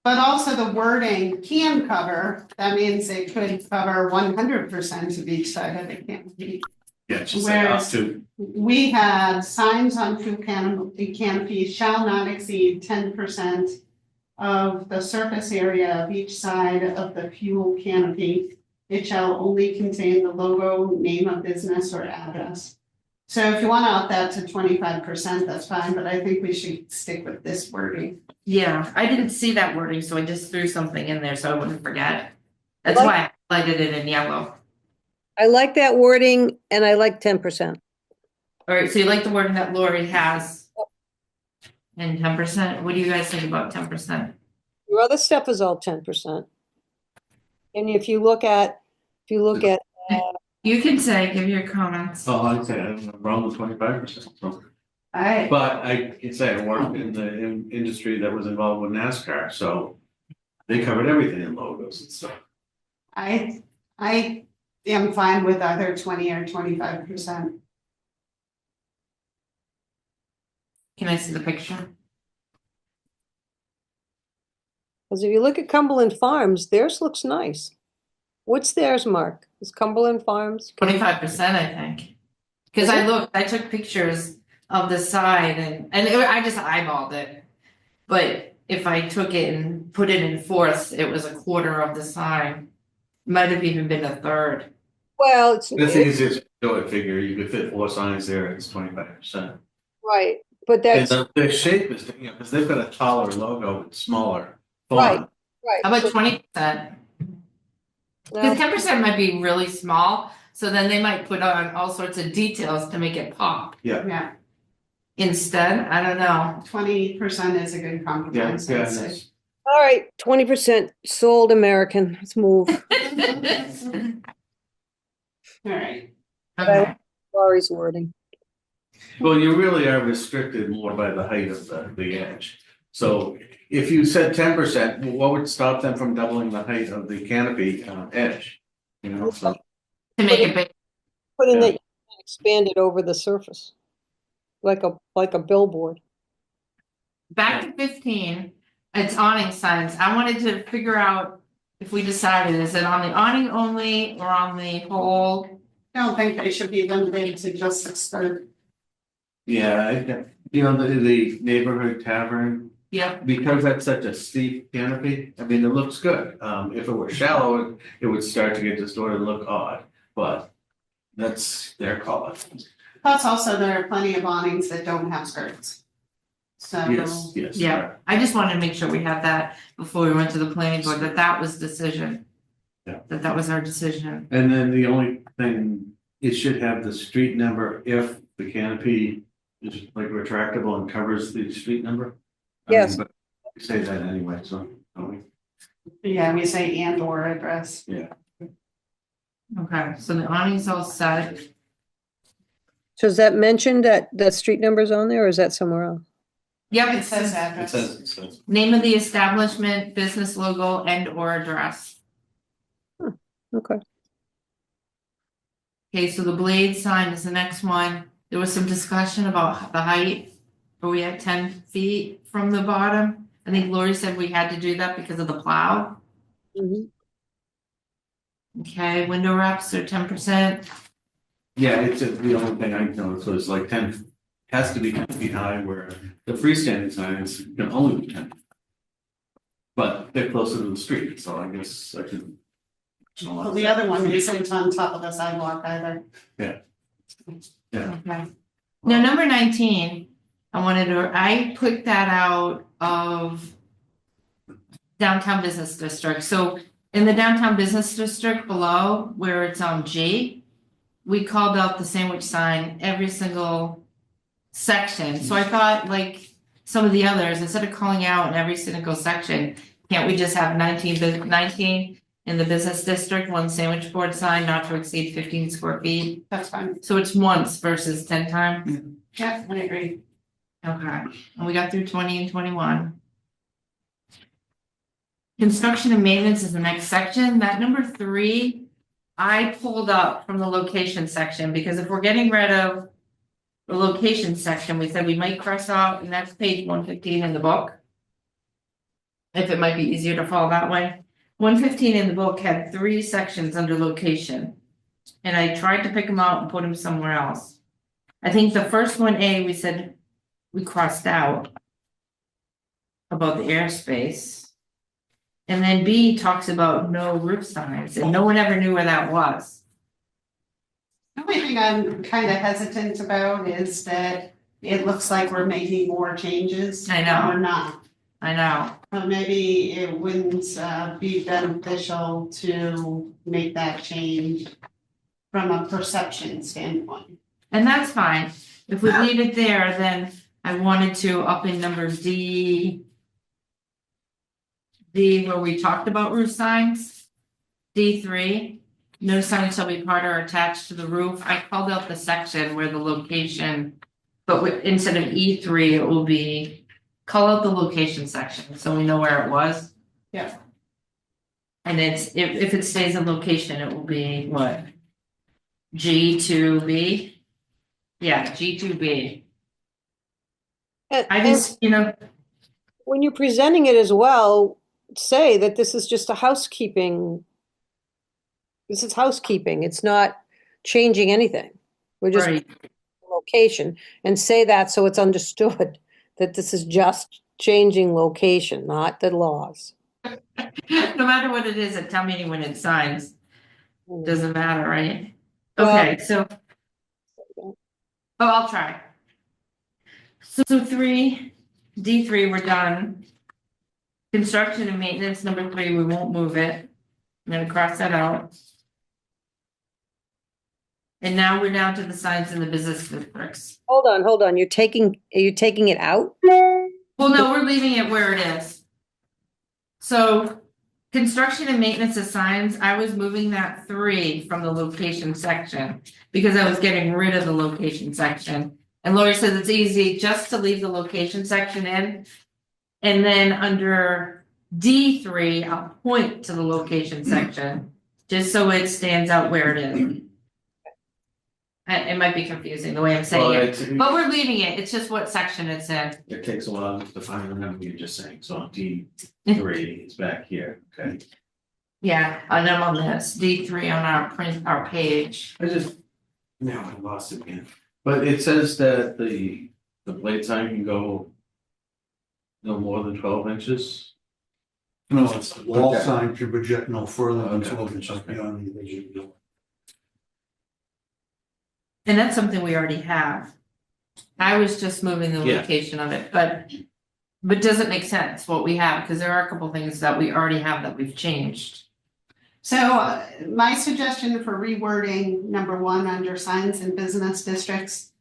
[SPEAKER 4] But also the wording can cover, that means they could cover 100% of each side of the canopy.
[SPEAKER 5] Yeah, it's just like up
[SPEAKER 4] Whereas-
[SPEAKER 5] to,
[SPEAKER 4] We had signs on fuel canopy shall not exceed 10% of the surface area of each side of the fuel canopy. It shall only contain the logo, name of business, or address. So if you want to up that to 25%, that's fine, but I think we should stick with this wording.
[SPEAKER 1] yeah, I didn't see that wording, so I just threw something in there so I wouldn't forget. That's why I highlighted it in yellow.
[SPEAKER 3] I like that wording and I like 10%.
[SPEAKER 1] All right, so you like the wording that Lori has? And 10%, what do you guys think about 10%?
[SPEAKER 3] Your other stuff is all 10%. And if you look at,
[SPEAKER 1] You can say, give your comments.
[SPEAKER 5] oh, I'd say I'm wrong with 25%. So.
[SPEAKER 4] I,
[SPEAKER 5] But I can say I worked in the industry that was involved with NASCAR, so they covered everything in logos and stuff.
[SPEAKER 4] I am fine with either 20 or 25%.
[SPEAKER 1] Can I see the picture?
[SPEAKER 3] because if you look at Cumberland Farms, theirs looks nice. What's theirs, Mark? Is Cumberland Farms?
[SPEAKER 1] 25%, I think. Cause I looked, I took pictures of the side I just eyeballed it. But if I took it and put it in fourths, it was a quarter of the sign. Might have even been a third.
[SPEAKER 3] Well, it's
[SPEAKER 5] That's the easiest to do it, figure you could fit 4 signs there, it's 25%.
[SPEAKER 3] right, but
[SPEAKER 5] And
[SPEAKER 3] that's
[SPEAKER 5] the shape is, you know, because they've got a taller logo, it's smaller.
[SPEAKER 3] Right.
[SPEAKER 5] font.
[SPEAKER 3] right.
[SPEAKER 1] How about
[SPEAKER 3] so-
[SPEAKER 1] 20%?
[SPEAKER 3] well,
[SPEAKER 1] Cause 10% might be really small, so then they might put on all sorts of details to make it pop.
[SPEAKER 4] Yeah,
[SPEAKER 1] Instead, I don't know.
[SPEAKER 4] 20% is a good
[SPEAKER 5] Yeah,
[SPEAKER 4] compromise,
[SPEAKER 5] yeah,
[SPEAKER 4] I'd say.
[SPEAKER 5] that's-
[SPEAKER 3] All right, 20% sold American. Let's move.
[SPEAKER 4] All right,
[SPEAKER 1] Okay,
[SPEAKER 3] Lori's wording.
[SPEAKER 5] well, you really are restricted more by the height of the edge. So if you said 10%, what would stop them from doubling the height of the canopy edge? You know, so,
[SPEAKER 1] to make it big.
[SPEAKER 3] Put in
[SPEAKER 5] Yeah.
[SPEAKER 3] that you can expand it over the surface. Like a billboard.
[SPEAKER 1] Back to 15, it's awning signs. I wanted to figure out if we decided, is it on the awning only or on the whole?
[SPEAKER 4] I don't think they should be limited to just a skirt.
[SPEAKER 5] yeah, you know, the neighborhood tavern,
[SPEAKER 1] Yep.
[SPEAKER 5] because that's such a steep canopy, I mean, it looks good. If it were shallow, it would start to get distorted and look odd, but that's their call.
[SPEAKER 4] Plus also there are plenty of awnings that don't have skirts. So.
[SPEAKER 5] Yes, yes.
[SPEAKER 1] Yeah, I just wanted to make sure we had that before we went to the planning board, that was decision.
[SPEAKER 5] Yeah.
[SPEAKER 1] That was our decision.
[SPEAKER 5] And then the only thing, it should have the street number if the canopy is like retractable and covers the street number. I mean,
[SPEAKER 3] Yes.
[SPEAKER 5] But we say that anyway, so, don't we?
[SPEAKER 4] Yeah, we say and or address.
[SPEAKER 5] Yeah.
[SPEAKER 1] Okay, so the awning's all set.
[SPEAKER 3] So is that mentioned that street number's on there or is that somewhere else?
[SPEAKER 1] Yep,
[SPEAKER 4] It says
[SPEAKER 5] It
[SPEAKER 4] address.
[SPEAKER 5] says,
[SPEAKER 1] name of the establishment, business logo and or address.
[SPEAKER 3] Okay.
[SPEAKER 1] Okay, so the blade sign is the next one. There was some discussion about the height. Are we at 10 feet from the bottom? I think Lori said we had to do that because of the plow.
[SPEAKER 3] Mhm.
[SPEAKER 1] Okay, window wraps are 10%.
[SPEAKER 5] yeah, it's, the only thing I noticed was like 10, has to be 10 feet high, where the freestanding signs can only be 10. But they're closer to the street, so I guess I can.
[SPEAKER 4] Well, the other one isn't on top of the sidewalk either.
[SPEAKER 1] Okay. Now, number 19, I put that out of downtown business district. So in the downtown business district below, where it's on G, we called out the sandwich sign every single section. So I thought, like some of the others, instead of calling out in every single section, can't we just have 19 in the business district, one sandwich board sign not to exceed 15 square feet?
[SPEAKER 4] That's fine.
[SPEAKER 1] So it's once versus 10 times?
[SPEAKER 4] Yeah, I agree.
[SPEAKER 1] Okay, and we got through 20 and 21. Construction and maintenance is the next section. That number 3, I pulled up from the location section, because if we're getting rid of the location section, we said we might cross out, and that's page 115 in the book. If it might be easier to follow that way. 115 in the book had 3 sections under location. And I tried to pick them out and put them somewhere else. I think the first one, A, we said we crossed out about the airspace. And then B talks about no roof signs, and no one ever knew where that was.
[SPEAKER 4] The only thing I'm kind of hesitant about is that it looks like we're making more changes.
[SPEAKER 1] I know.
[SPEAKER 4] Or not.
[SPEAKER 1] I know,
[SPEAKER 4] But maybe it wouldn't be beneficial to make that change from a perception standpoint.
[SPEAKER 1] and that's fine. If we leave it there, then I wanted to up in number D. D, where we talked about roof signs. D3, no sign shall be part or attached to the roof. I called out the section where the location. But instead of E3, it will be, call out the location section, so we know where it was.
[SPEAKER 4] Yeah.
[SPEAKER 1] And it's, if it stays in location, it will be what? G2B? Yeah, G2B. I
[SPEAKER 3] And
[SPEAKER 1] just,
[SPEAKER 3] when you're presenting it as well, say that this is just a housekeeping. This is housekeeping. It's not changing anything. We're just
[SPEAKER 1] right,
[SPEAKER 3] location, and say that so it's understood that this is just changing location, not the laws.
[SPEAKER 1] no matter what it is at town meeting when it signs, doesn't matter, right?
[SPEAKER 3] Well-
[SPEAKER 1] Okay, so. Oh, I'll try. So 3, D3, we're done. Construction and maintenance, number 3, we won't move it. I'm gonna cross that out. And now we're down to the signs in the business districts.
[SPEAKER 3] Hold on. Are you taking it out?
[SPEAKER 1] Well, no, we're leaving it where it is. So, construction and maintenance of signs, I was moving that 3 from the location section. Because I was getting rid of the location section. And Lori says it's easy just to leave the location section in. And then under D3, I'll point to the location section, just so it stands out where it is. It might be confusing the way I'm saying
[SPEAKER 5] well,
[SPEAKER 1] it, but we're leaving it, it's just what section it's in.
[SPEAKER 5] it takes a while to find the number you're just saying, so on D3, it's back here, okay?
[SPEAKER 1] Yeah, and I'm on this, D3 on our page.
[SPEAKER 5] Now I lost it again, but it says that the blade sign can go no more than 12 inches.
[SPEAKER 2] No, it's the wall
[SPEAKER 5] Okay.
[SPEAKER 2] sign can project no further than
[SPEAKER 5] Okay.
[SPEAKER 2] 12 inches
[SPEAKER 5] Okay.
[SPEAKER 2] beyond the original building.
[SPEAKER 1] And that's something we already have. I was just moving the
[SPEAKER 5] Yeah.
[SPEAKER 1] location of it, but does it make sense what we have, because there are a couple things that we already have that we've changed.
[SPEAKER 4] So my suggestion for rewording number 1 under signs in business districts.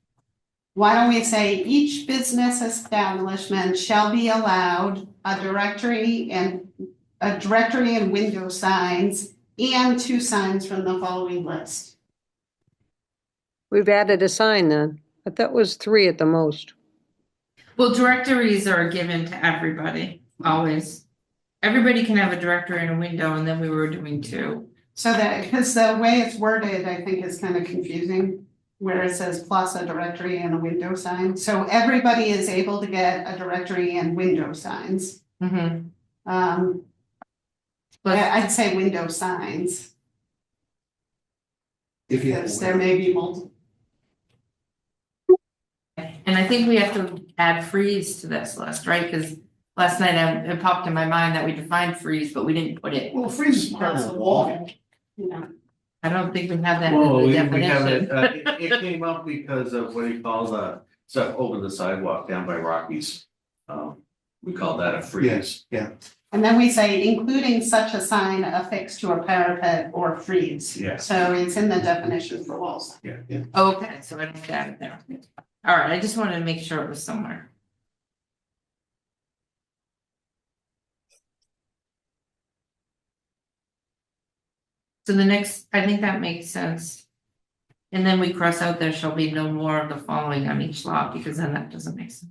[SPEAKER 4] Why don't we say each business establishment shall be allowed a directory and window signs and 2 signs from the following list.
[SPEAKER 3] We've added a sign then. I thought it was 3 at the most.
[SPEAKER 1] Well, directories are given to everybody, always. Everybody can have a directory and a window, and then we were doing 2.
[SPEAKER 4] So that, because the way it's worded, I think is kind of confusing, where it says plus a directory and a window sign. So everybody is able to get a directory and window signs.
[SPEAKER 1] Mm-hmm. But
[SPEAKER 4] I'd say window signs,
[SPEAKER 2] If you have.
[SPEAKER 4] because there may be multiple.
[SPEAKER 1] and I think we have to add freeze to this list, right? Because last night it popped in my mind that we defined freeze, but we didn't put it.
[SPEAKER 2] Well, freeze is part of the wall.
[SPEAKER 4] You know,
[SPEAKER 1] I don't think we have that in
[SPEAKER 5] Well,
[SPEAKER 1] the
[SPEAKER 5] we have it,
[SPEAKER 1] definition.
[SPEAKER 5] it came up because of what he calls stuff over the sidewalk down by Rockies. We call that a freeze.
[SPEAKER 2] Yeah,
[SPEAKER 4] and then we say including such a sign affixed to a parapet or frieze.
[SPEAKER 5] Yeah.
[SPEAKER 4] So it's in the definition for walls.
[SPEAKER 1] Okay, so I don't have it there. All right, I just wanted to make sure it was somewhere. So the next, I think that makes sense. And then we cross out there shall be no more of the following on each lot, because then that doesn't make sense.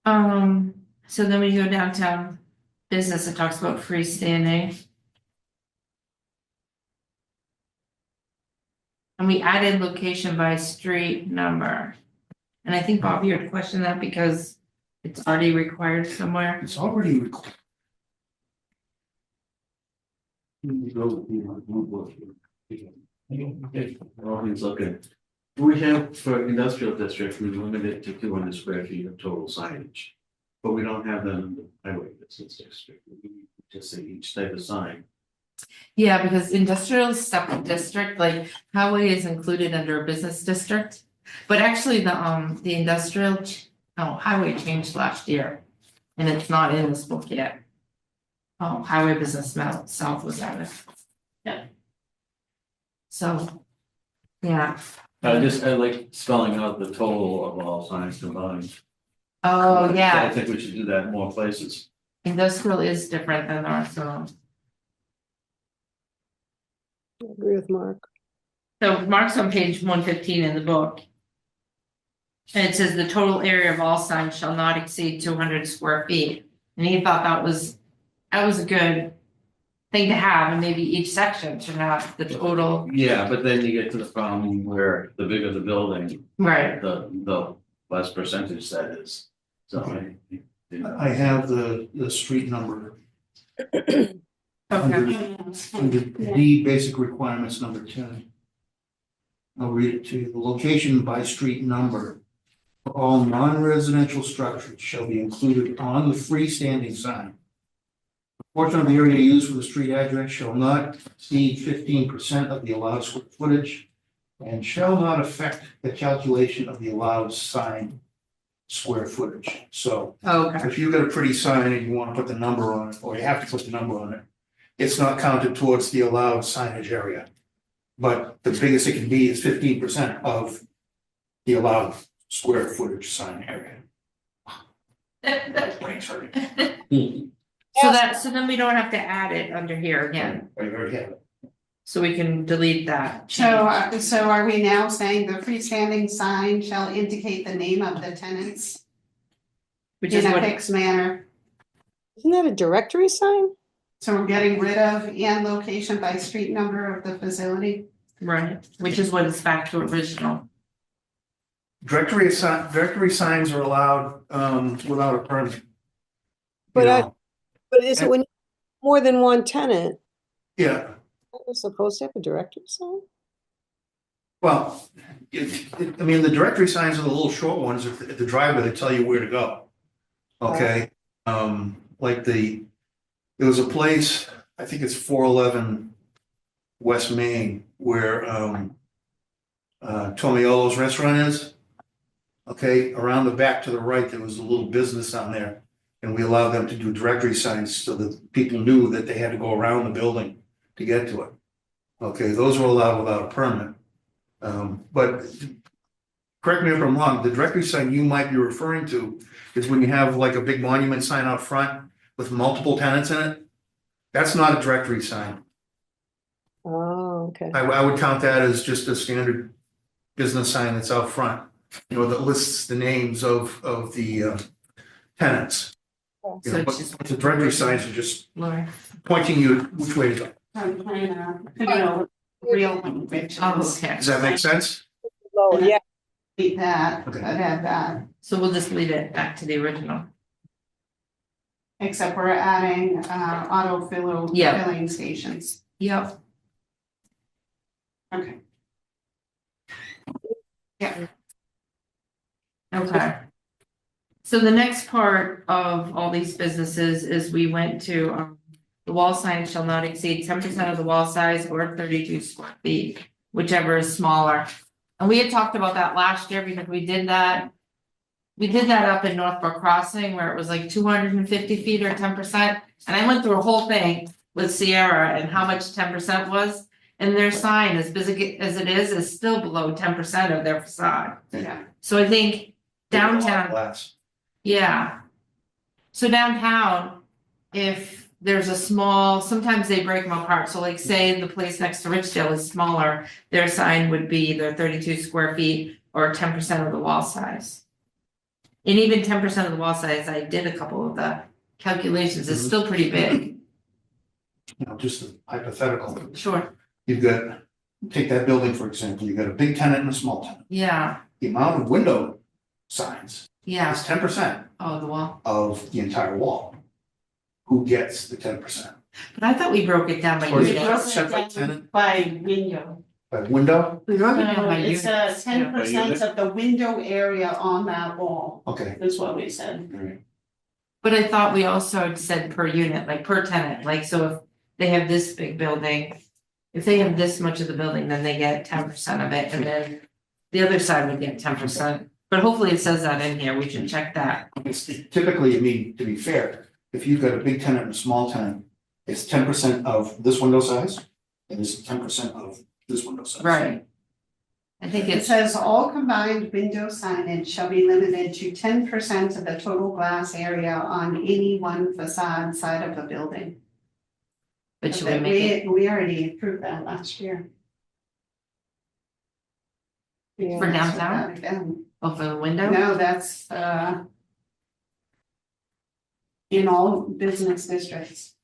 [SPEAKER 1] So then we go downtown business, it talks about freestanding. And we added location by street number. And I think Bob, you had questioned that because it's already required somewhere.
[SPEAKER 2] it's already required. You go, you know, move here.
[SPEAKER 5] Well, he's looking. We have for industrial district, we limit it to 200 square feet of total signage. But we don't have that in the highway business district. We just say each type of sign.
[SPEAKER 1] Yeah, because industrial is separate district, like highway is included under a business district. But actually the industrial, highway changed last year. And it's not in this book yet. Oh, highway business south was added. Yeah. So, yeah,
[SPEAKER 5] I like spelling out the total of all signs combined.
[SPEAKER 1] oh,
[SPEAKER 5] I
[SPEAKER 1] yeah,
[SPEAKER 5] think we should do that in more places.
[SPEAKER 1] industrial is different than the rest of them.
[SPEAKER 3] I agree with Mark.
[SPEAKER 1] So Mark's on page 115 in the book. And it says the total area of all signs shall not exceed 200 square feet. And he thought that was a good thing to have, and maybe each section should have the total.
[SPEAKER 5] Yeah, but then you get to the problem where the bigger the building,
[SPEAKER 1] Right.
[SPEAKER 5] the less percentage that is. So
[SPEAKER 2] I have the street number.
[SPEAKER 1] Okay.
[SPEAKER 2] Under D, basic requirements, number 10. I'll read it to you. The location by street number for all non-residential structures shall be included on the freestanding sign. A portion of the area used for the street address shall not exceed 15% of the allowed square footage and shall not affect the calculation of the allowed sign square footage. So
[SPEAKER 1] Okay.
[SPEAKER 2] if you've got a pretty sign and you want to put the number on it, or you have to put the number on it, it's not counted towards the allowed signage area. But the biggest it can be is 15% of the allowed square footage sign area. Brain's hurting.
[SPEAKER 1] So then we don't have to add it under here again,
[SPEAKER 2] I already have it.
[SPEAKER 1] so we can delete that.
[SPEAKER 4] So are we now saying the freestanding sign shall indicate the name of the tenants
[SPEAKER 1] Which is
[SPEAKER 4] in a
[SPEAKER 1] what,
[SPEAKER 4] fixed manner?
[SPEAKER 3] Isn't that a directory sign?
[SPEAKER 4] So we're getting rid of and location by street number of the facility?
[SPEAKER 1] right, which is what is back to original.
[SPEAKER 2] Directory signs are allowed without a permit. You
[SPEAKER 3] But
[SPEAKER 2] know,
[SPEAKER 3] is it when more than one tenant?
[SPEAKER 2] Yeah,
[SPEAKER 3] We're supposed to have a directory sign?
[SPEAKER 2] well, I mean, the directory signs are the little short ones at the driveway that tell you where to go. Okay, like there was a place, I think it's 411 West Main, where Tomiolo's restaurant is. Okay, around the back to the right, there was a little business on there. And we allowed them to do directory signs so that people knew that they had to go around the building to get to it. Okay, those were allowed without a permit. But correct me if I'm wrong, the directory sign you might be referring to is when you have like a big monument sign out front with multiple tenants in it.
[SPEAKER 6] That's not a directory sign.
[SPEAKER 3] Oh, okay.
[SPEAKER 6] I would count that as just a standard business sign that's out front, that lists the names of the tenants.
[SPEAKER 3] So
[SPEAKER 6] But
[SPEAKER 1] it's just-
[SPEAKER 6] the directory signs are just
[SPEAKER 1] Lori.
[SPEAKER 6] pointing you which way to go.
[SPEAKER 4] I'm trying to, real language.
[SPEAKER 1] Oh, okay.
[SPEAKER 6] Does that make sense?
[SPEAKER 3] Lower, yeah,
[SPEAKER 4] Beat that,
[SPEAKER 6] Okay.
[SPEAKER 4] I'd add that,
[SPEAKER 1] So we'll just leave it back to the original.
[SPEAKER 4] except we're adding,
[SPEAKER 1] Yeah.
[SPEAKER 4] filling stations.
[SPEAKER 1] Yep.
[SPEAKER 4] Okay.
[SPEAKER 1] Okay. So the next part of all these businesses is we went to, the wall sign shall not exceed 10% of the wall size or 32 square feet, whichever is smaller. And we had talked about that last year because we did that. We did that up in Northbrook Crossing where it was like 250 feet or 10%. And I went through a whole thing with Sierra and how much 10% was. And their sign, as busy as it is still below 10% of their facade.
[SPEAKER 4] Yeah.
[SPEAKER 1] So I think downtown,
[SPEAKER 6] Glass.
[SPEAKER 1] yeah. So downtown, if there's a small, sometimes they break them apart, so like say the place next to Richdale is smaller, their sign would be either 32 square feet or 10% of the wall size. And even 10% of the wall size, I did a couple of the calculations, it's still pretty big,
[SPEAKER 2] Just a hypothetical.
[SPEAKER 1] sure,
[SPEAKER 2] You've got, take that building, for example, you've got a big tenant and a small tenant.
[SPEAKER 1] yeah,
[SPEAKER 2] The amount of window signs
[SPEAKER 1] yeah,
[SPEAKER 2] is 10%
[SPEAKER 1] oh, the wall.
[SPEAKER 2] of the entire wall. Who gets the 10%?
[SPEAKER 1] But I thought we broke it down by
[SPEAKER 2] Or is it
[SPEAKER 1] unit.
[SPEAKER 2] just separate tenant
[SPEAKER 4] By window.
[SPEAKER 2] by window?
[SPEAKER 1] We broke it down by
[SPEAKER 4] It's
[SPEAKER 1] units, yeah.
[SPEAKER 4] 10% of the window area on that wall,
[SPEAKER 2] Okay.
[SPEAKER 4] is what we said.
[SPEAKER 2] All right.
[SPEAKER 1] But I thought we also said per unit, like per tenant, like so if they have this big building. If they have this much of the building, then they get 10% of it, and then the other side would get 10%. But hopefully it says that in here, we should check that.
[SPEAKER 2] Typically, I mean, to be fair, if you've got a big tenant and a small tenant, it's 10% of this window size, and it's 10% of this window size.
[SPEAKER 1] Right. I think
[SPEAKER 4] It
[SPEAKER 1] it's,
[SPEAKER 4] says all combined window signage shall be limited to 10% of the total glass area on any one facade side of a building.
[SPEAKER 1] but should we make it
[SPEAKER 4] We already approved that last year. We
[SPEAKER 1] For
[SPEAKER 4] can ask
[SPEAKER 1] downtown?
[SPEAKER 4] that again.
[SPEAKER 1] over the window?
[SPEAKER 4] No, that's in all business districts.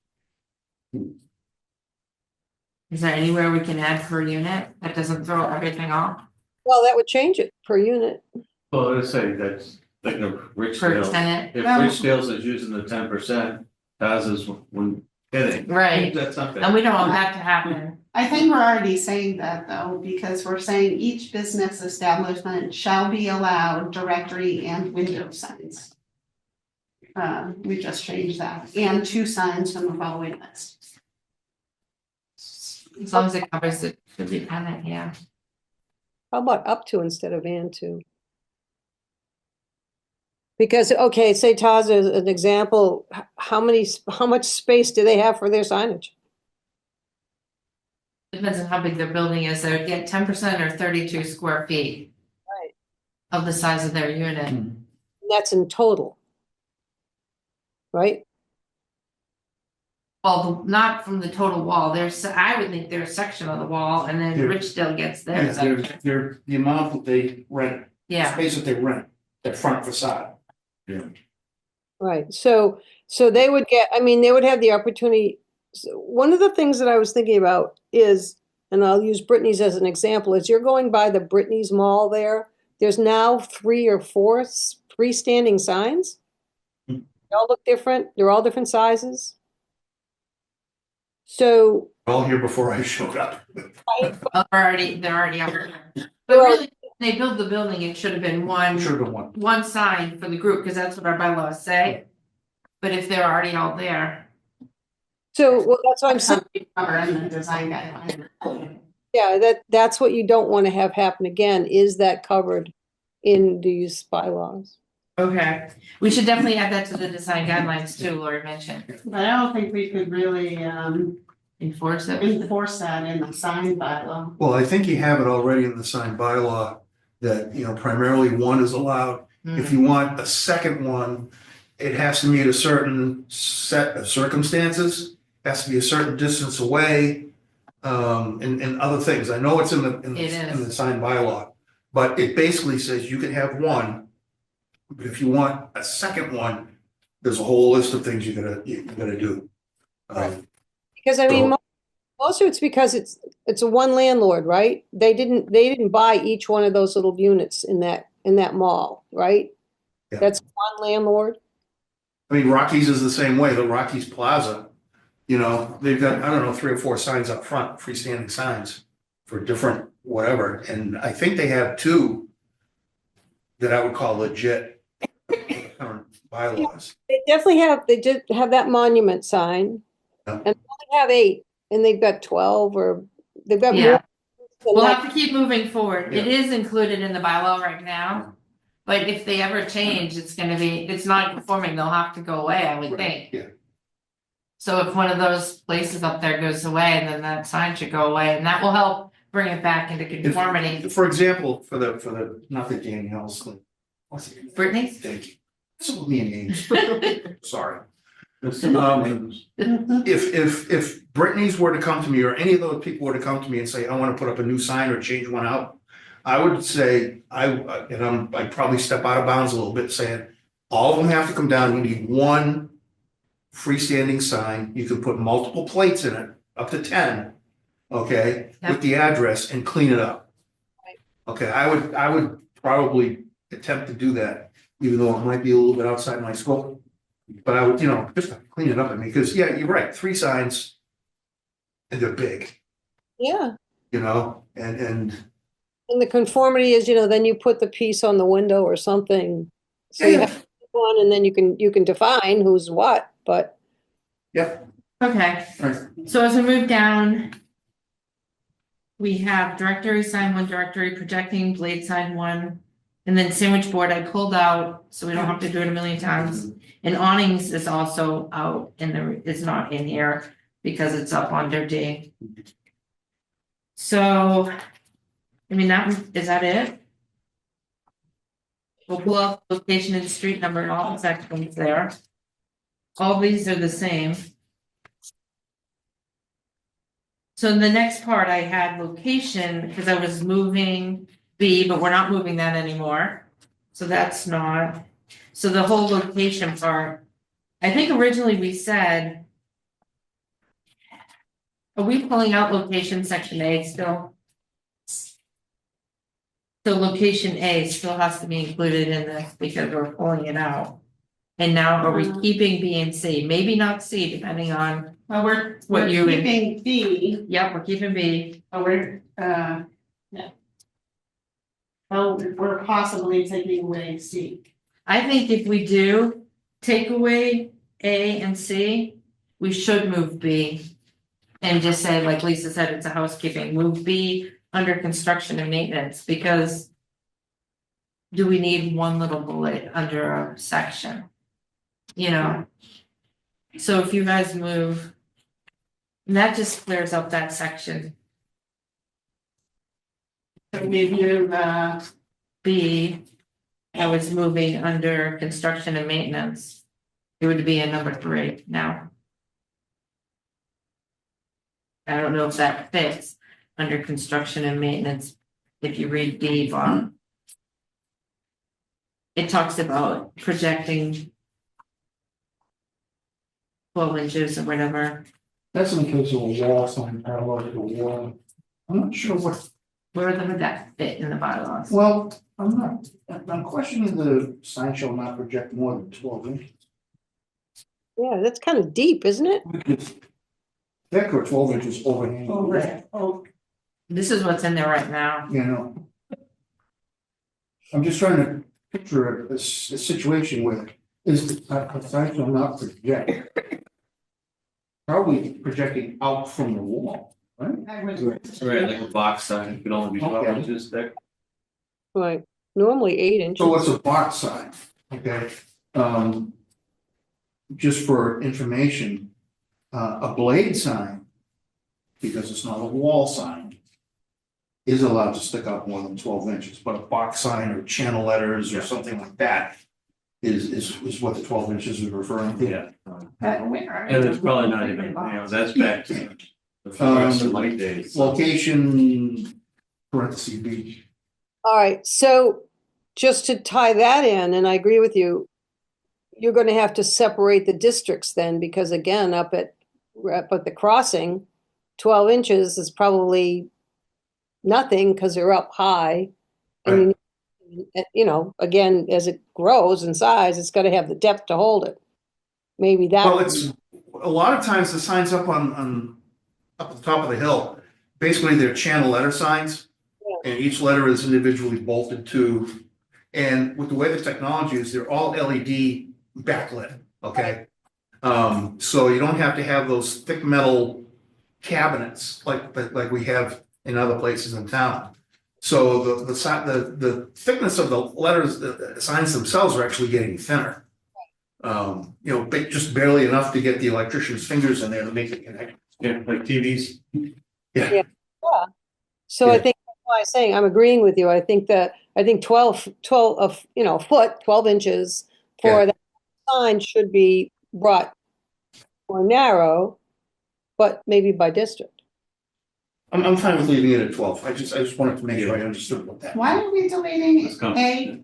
[SPEAKER 1] Is there anywhere we can add per unit that doesn't throw everything off?
[SPEAKER 3] well, that would change it per unit.
[SPEAKER 5] Well, let's say that's like a
[SPEAKER 1] Per
[SPEAKER 5] Richdale,
[SPEAKER 1] tenant,
[SPEAKER 5] if
[SPEAKER 4] Well-
[SPEAKER 5] Richdale's is using the 10%, ours is when hitting.
[SPEAKER 1] right,
[SPEAKER 5] That's something.
[SPEAKER 1] and we don't want that to happen,
[SPEAKER 4] I think we're already saying that though, because we're saying each business establishment shall be allowed directory and window signs. We just changed that, and 2 signs from the following list.
[SPEAKER 1] as long as it covers the tenant, yeah.
[SPEAKER 3] How about up to instead of and to? Because, okay, say Taz is an example, how much space do they have for their signage?
[SPEAKER 1] Depends on how big their building is, they get 10% or 32 square feet.
[SPEAKER 3] Right.
[SPEAKER 1] Of the size of their unit,
[SPEAKER 3] And that's in total. Right?
[SPEAKER 1] well, not from the total wall, I would think there's a section of the wall, and then
[SPEAKER 2] Yeah.
[SPEAKER 1] Richdale gets
[SPEAKER 2] Yeah,
[SPEAKER 1] theirs,
[SPEAKER 2] they're the amount that they rent,
[SPEAKER 1] yeah,
[SPEAKER 2] space that they rent, their front facade.
[SPEAKER 3] Right, so they would get, I mean, they would have the opportunity. One of the things that I was thinking about is, and I'll use Brittany's as an example, is you're going by the Brittany's Mall there. There's now 3 or 4 freestanding signs.
[SPEAKER 2] Hmm.
[SPEAKER 3] They all look different, they're all different sizes. So,
[SPEAKER 2] All here before I showed up.
[SPEAKER 1] they're already out there. But really, when they build the building, it should have been
[SPEAKER 2] Should have been one.
[SPEAKER 1] one sign for the group, because that's what our bylaws say. But if they're already all there,
[SPEAKER 3] well, that's what I'm saying.
[SPEAKER 4] Cover in the design guideline.
[SPEAKER 3] Yeah, that's what you don't want to have happen again, is that covered in these bylaws?
[SPEAKER 1] okay, we should definitely add that to the design guidelines too, Lori mentioned,
[SPEAKER 4] But I don't think we could really
[SPEAKER 1] enforce it.
[SPEAKER 4] enforce that in the sign bylaw.
[SPEAKER 6] Well, I think you have it already in the signed bylaw that, primarily one is allowed. If you want a second one, it has to meet a certain set of circumstances. has to be a certain distance away, and other things. I know it's in the,
[SPEAKER 1] It is.
[SPEAKER 6] in the sign bylaw, but it basically says you can have one, but if you want a second one, there's a whole list of things you gotta do.
[SPEAKER 3] Because I mean,
[SPEAKER 6] So-
[SPEAKER 3] most of it's because it's a one landlord, right? They didn't buy each one of those little units in that mall, right?
[SPEAKER 6] Yeah.
[SPEAKER 3] That's one landlord.
[SPEAKER 6] I mean, Rockies is the same way, the Rockies Plaza, you know, they've got, I don't know, 3 or 4 signs up front, freestanding signs for different whatever, and I think they have 2 that I would call legit current bylaws.
[SPEAKER 3] They did have that monument sign.
[SPEAKER 6] Yeah.
[SPEAKER 3] And they only have 8, and they've got 12, or they've got more.
[SPEAKER 1] Yeah.
[SPEAKER 3] than
[SPEAKER 1] We'll
[SPEAKER 3] that.
[SPEAKER 1] have to keep moving forward. It is included in the bylaw right now. But if they ever change, it's not conforming, they'll have to go away, I would think.
[SPEAKER 6] Yeah.
[SPEAKER 1] So if one of those places up there goes away, then that sign should go away, and that will help bring it back into conformity.
[SPEAKER 6] For example, for the, not that Danny Hell's, what's it?
[SPEAKER 1] Brittany's?
[SPEAKER 6] Thank you. So many names, sorry.
[SPEAKER 5] There's some names.
[SPEAKER 6] If Brittany's were to come to me, or any of those people were to come to me and say, I wanna put up a new sign or change one out, I would say, I'd probably step out of bounds a little bit, saying, all of them have to come down, you need one freestanding sign, you can put multiple plates in it, up to 10, okay, with the address, and clean it up. Okay, I would probably attempt to do that, even though it might be a little bit outside my scope. But I would, just clean it up, because, yeah, you're right, 3 signs, and they're big,
[SPEAKER 3] Yeah,
[SPEAKER 6] and
[SPEAKER 3] and the conformity is, then you put the piece on the window or something. So you
[SPEAKER 6] Yeah.
[SPEAKER 3] have one, and then you can define who's what, but
[SPEAKER 6] yeah,
[SPEAKER 1] Okay,
[SPEAKER 6] right.
[SPEAKER 1] so as we move down. We have directory sign 1, directory projecting, blade sign 1. And then sandwich board I pulled out, so we don't have to do it a million times. And awnings is also out and it's not in here because it's up under D. So, I mean, is that it? We'll pull out location and street number and all the sections there. All these are the same. So in the next part, I had location, because I was moving B, but we're not moving that anymore. So that's not, so the whole location part, I think originally we said. Are we pulling out location section A still? So location A still has to be included in this because we're pulling it out. And now are we keeping B and C? Maybe not C, depending on,
[SPEAKER 4] Well, we're
[SPEAKER 1] What you would-
[SPEAKER 4] keeping B,
[SPEAKER 1] yep, we're keeping B.
[SPEAKER 4] but yeah. Well, we're possibly taking away C.
[SPEAKER 1] I think if we do take away A and C, we should move B. And just say, like Lisa said, it's a housekeeping, move B under construction and maintenance, because. Do we need one little bullet under a section? So if you guys move. And that just clears up that section.
[SPEAKER 4] So we move
[SPEAKER 1] B, I was moving under construction and maintenance. It would be a number 3 now. I don't know if that fits under construction and maintenance, if you read B, Bob. It talks about projecting 12 inches or whatever.
[SPEAKER 2] That's in the case of a wall sign parallel to the wall. I'm not sure what,
[SPEAKER 1] Where would that fit in the bylaws?
[SPEAKER 2] well, I'm questioning the sign shall not project more than 12 inches.
[SPEAKER 3] yeah, that's kind of deep, isn't it?
[SPEAKER 2] Deck or 12 inches overhang.
[SPEAKER 1] This is what's in there right now.
[SPEAKER 2] I'm just trying to picture a situation where is a sign shall not project. Probably projecting out from the wall, right?
[SPEAKER 4] I would.
[SPEAKER 5] Right, like a box sign, it could only be 12
[SPEAKER 2] Okay.
[SPEAKER 5] inches thick.
[SPEAKER 3] Right, normally 8 inches.
[SPEAKER 2] So what's a box sign? Okay, just for information, a blade sign, because it's not a wall sign, is allowed to stick out more than 12 inches, but a box sign or channel letters or something like that is what the 12 inches is referring to.
[SPEAKER 5] Yeah.
[SPEAKER 4] Where?
[SPEAKER 5] And it's probably not even, that's back to the fluorescent light days.
[SPEAKER 2] Location, parentheses, beach.
[SPEAKER 3] All right, so just to tie that in, and I agree with you, you're gonna have to separate the districts then, because again, up at the crossing, 12 inches is probably nothing, because they're up high. And you know, again, as it grows in size, it's gotta have the depth to hold it. Maybe that.
[SPEAKER 6] Well, it's, a lot of times the signs up up at the top of the hill, basically they're channel letter signs. And each letter is individually bolted to, and with the way the technology is, they're all LED backlit, okay? So you don't have to have those thick metal cabinets like we have in other places in town. So the thickness of the letters, the signs themselves are actually getting thinner. You know, just barely enough to get the electrician's fingers in there to make it connect.
[SPEAKER 5] Yeah, like TVs.
[SPEAKER 6] Yeah.
[SPEAKER 3] So I
[SPEAKER 2] Yeah.
[SPEAKER 3] think that's why I'm saying, I'm agreeing with you. I think 12 of, you know, foot, 12 inches
[SPEAKER 6] Yeah.
[SPEAKER 3] for that sign should be brought more narrow, but maybe by district.
[SPEAKER 2] I'm fine with leaving it at 12. I just wanted to make sure I understood what that.
[SPEAKER 4] Why are we deleting
[SPEAKER 5] Let's go.
[SPEAKER 4] A,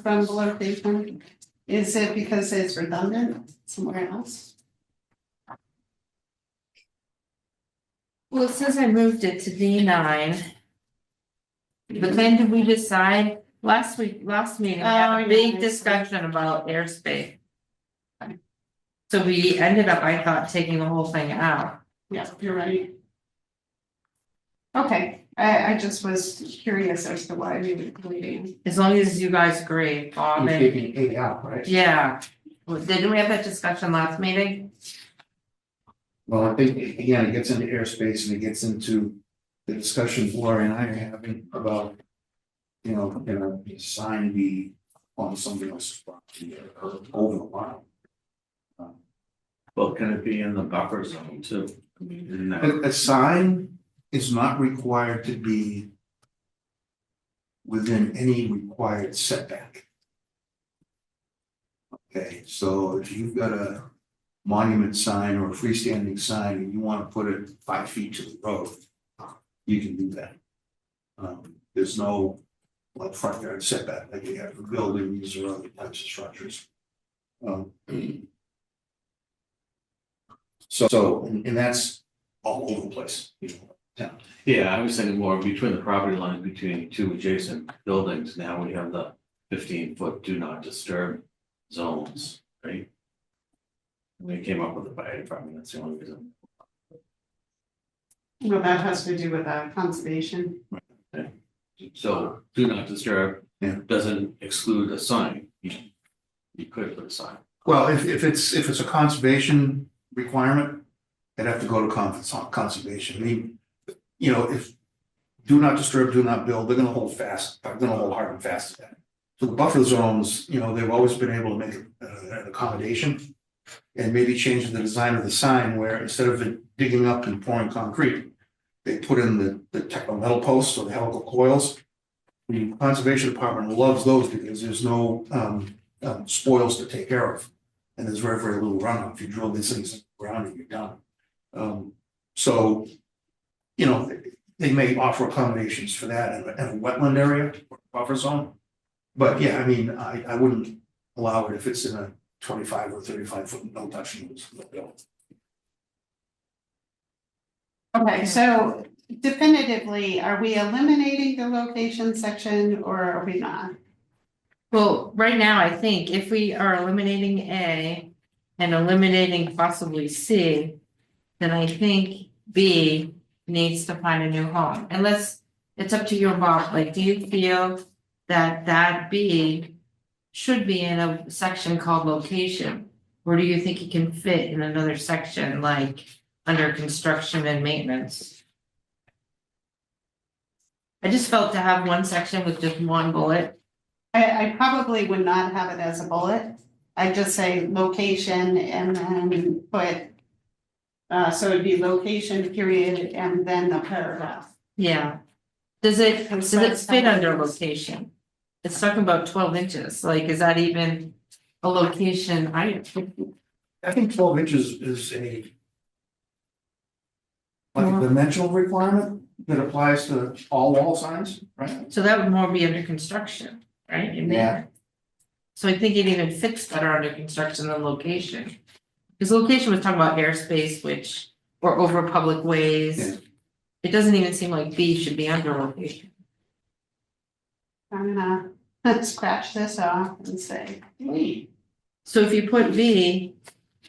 [SPEAKER 4] from the location? Is it because it's redundant somewhere else?
[SPEAKER 1] Well, it says I moved it to D9. But then did we decide, last meeting, we had
[SPEAKER 4] Oh,
[SPEAKER 1] a
[SPEAKER 4] yeah,
[SPEAKER 1] big
[SPEAKER 4] I see.
[SPEAKER 1] discussion about airspace. So we ended up, I thought, taking the whole thing out.
[SPEAKER 4] Yeah, you're right. Okay, I just was curious as to why we were deleting.
[SPEAKER 1] As long as you guys agree, Bob,
[SPEAKER 2] You're
[SPEAKER 1] and,
[SPEAKER 2] taking 8 out, right?
[SPEAKER 1] yeah. Well, didn't we have that discussion last meeting?
[SPEAKER 2] Well, I think, again, it gets into airspace and it gets into the discussions Lori and I are having about, you know, can a sign be on somebody else's property or over the line?
[SPEAKER 5] Well, can it be in the buffer zone too? I mean, isn't that-
[SPEAKER 2] A sign is not required to be within any required setback. Okay, so if you've got a monument sign or a freestanding sign and you want to put it 5 feet to the road, you can do that. There's no like front yard setback like you have for buildings or other types of structures. And that's all over the place, you know, town.
[SPEAKER 5] Yeah, I was thinking more between the property lines between two adjacent buildings. Now we have the 15-foot do not disturb zones, right? We came up with the fire department, that's the only reason.
[SPEAKER 4] Well, that has to do with conservation.
[SPEAKER 5] So do not disturb
[SPEAKER 2] Yeah.
[SPEAKER 5] doesn't exclude a sign. You could put a sign.
[SPEAKER 6] Well, if it's a conservation requirement, it'd have to go to conservation. I mean, you know, if do not disturb, do not build, they're gonna hold fast, they're gonna hold hard and fast to that. So the buffer zones, you know, they've always been able to make an accommodation. And maybe change the design of the sign where instead of it digging up and pouring concrete, they put in the techno metal posts or the helical coils. The conservation department loves those because there's no spoils to take care of. And there's very, very little runoff. You drill these things in the ground and you're done. So, you know, they may offer accommodations for that in a wetland area or buffer zone. But yeah, I mean, I wouldn't allow it if it's in a 25 or 35 foot no touching rules.
[SPEAKER 4] Okay, so definitively, are we eliminating the location section or are we not?
[SPEAKER 1] Well, right now, I think if we are eliminating A and eliminating possibly C, then I think B needs to find a new home, unless it's up to you, Bob, like, do you feel that B should be in a section called location? Or do you think it can fit in another section, like under construction and maintenance? I just felt to have one section with just one bullet.
[SPEAKER 4] I probably would not have it as a bullet. I'd just say location and then put. So it'd be location period and then the paragraph.
[SPEAKER 1] Yeah. Does it
[SPEAKER 4] That's
[SPEAKER 1] fit
[SPEAKER 4] how it
[SPEAKER 1] under
[SPEAKER 4] is.
[SPEAKER 1] location? It's talking about 12 inches, like, is that even, a location,
[SPEAKER 6] I think 12 inches is a like a dimensional requirement that applies to all wall signs, right?
[SPEAKER 1] so that would more be under construction, right? You mean?
[SPEAKER 6] Yeah.
[SPEAKER 1] So I think it even fits better under construction than location. Because location was talking about airspace, which, or over public
[SPEAKER 6] Yeah.
[SPEAKER 1] ways. It doesn't even seem like B should be under location.
[SPEAKER 4] I'm gonna scratch this off and say, hey,
[SPEAKER 1] So if you put B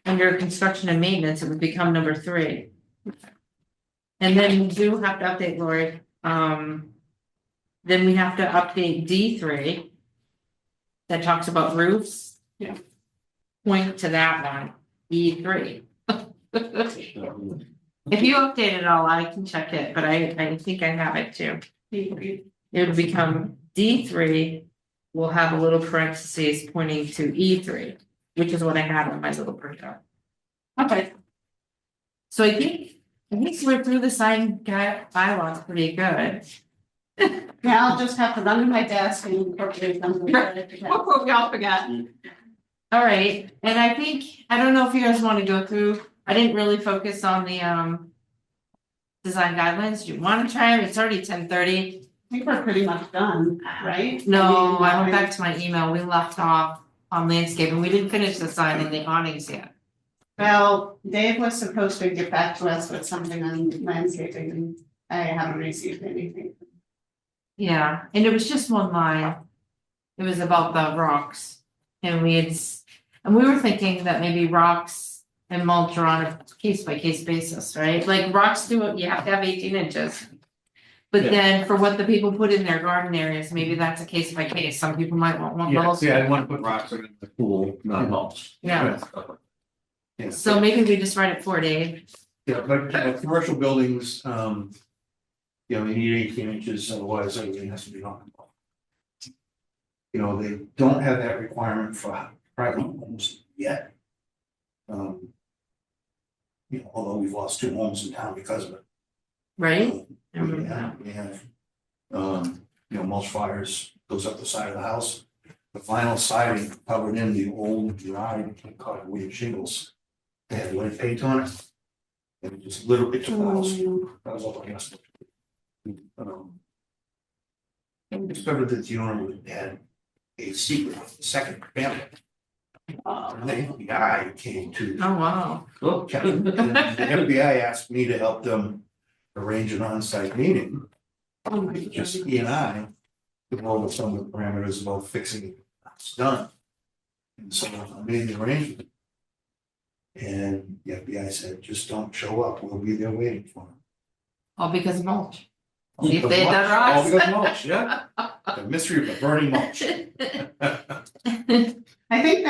[SPEAKER 1] under construction and maintenance, it would become number 3. And then we do have to update, Lori, then we have to update D3. That talks about roofs.
[SPEAKER 4] Yeah.
[SPEAKER 1] Point to that one, E3. If you update it all, I can check it, but I think I have it too. It would become D3, will have a little parentheses pointing to E3, which is what I had on my little printout. Okay. So I think we're through the sign guy bylaws pretty good.
[SPEAKER 4] yeah, I'll just have to run to my desk and incorporate them.
[SPEAKER 1] We all forgot. All right, and I think, I don't know if you guys wanna go through, I didn't really focus on the design guidelines, do you wanna try it? It's already 10:30.
[SPEAKER 4] I think we're pretty much done, right?
[SPEAKER 1] No, I
[SPEAKER 4] mean,
[SPEAKER 1] went back to my email, we left off on landscape and we didn't finish the sign and the awnings yet.
[SPEAKER 4] Well, Dave was supposed to get back to us with something on landscaping and I haven't received anything.
[SPEAKER 1] Yeah, and it was just one line. It was about the rocks. And and we were thinking that maybe rocks and mulch are on a case by case basis, right? Like rocks you have to have 18 inches. But
[SPEAKER 5] Yeah.
[SPEAKER 1] then for what the people put in their garden areas, maybe that's a case by case. Some people might want
[SPEAKER 5] Yeah,
[SPEAKER 1] mulch.
[SPEAKER 5] see, I want to put rocks in the pool, not mulch.
[SPEAKER 1] Yeah.
[SPEAKER 6] Yeah.
[SPEAKER 1] So maybe we just write it for Dave.
[SPEAKER 6] Yeah, but commercial buildings, you need 18 inches, otherwise everything has to be on. They don't have that requirement for private homes yet. Although we've lost 2 homes in town because of it.
[SPEAKER 1] Right? I remember
[SPEAKER 6] We
[SPEAKER 1] that.
[SPEAKER 6] have, mulch fires goes up the side of the house. The vinyl siding covered in the old dry cottonwood shingles. They had lead paint on it. And it just literally took the house. That was all I asked. And we discovered that the owner had a secret second family. And the FBI came to
[SPEAKER 1] Oh, wow.
[SPEAKER 6] look at it. And the FBI asked me to help them arrange an on-site meeting.
[SPEAKER 4] Oh my
[SPEAKER 6] Just
[SPEAKER 4] goodness.
[SPEAKER 6] he and I to go over some of the parameters about fixing it. It's done. And so I made the arrangement. And the FBI said, just don't show up. We'll be there waiting for them.
[SPEAKER 1] All because of mulch.
[SPEAKER 6] All
[SPEAKER 1] See if they had done rocks.
[SPEAKER 6] All because of mulch, yeah. The mystery of the burning mulch.
[SPEAKER 4] I think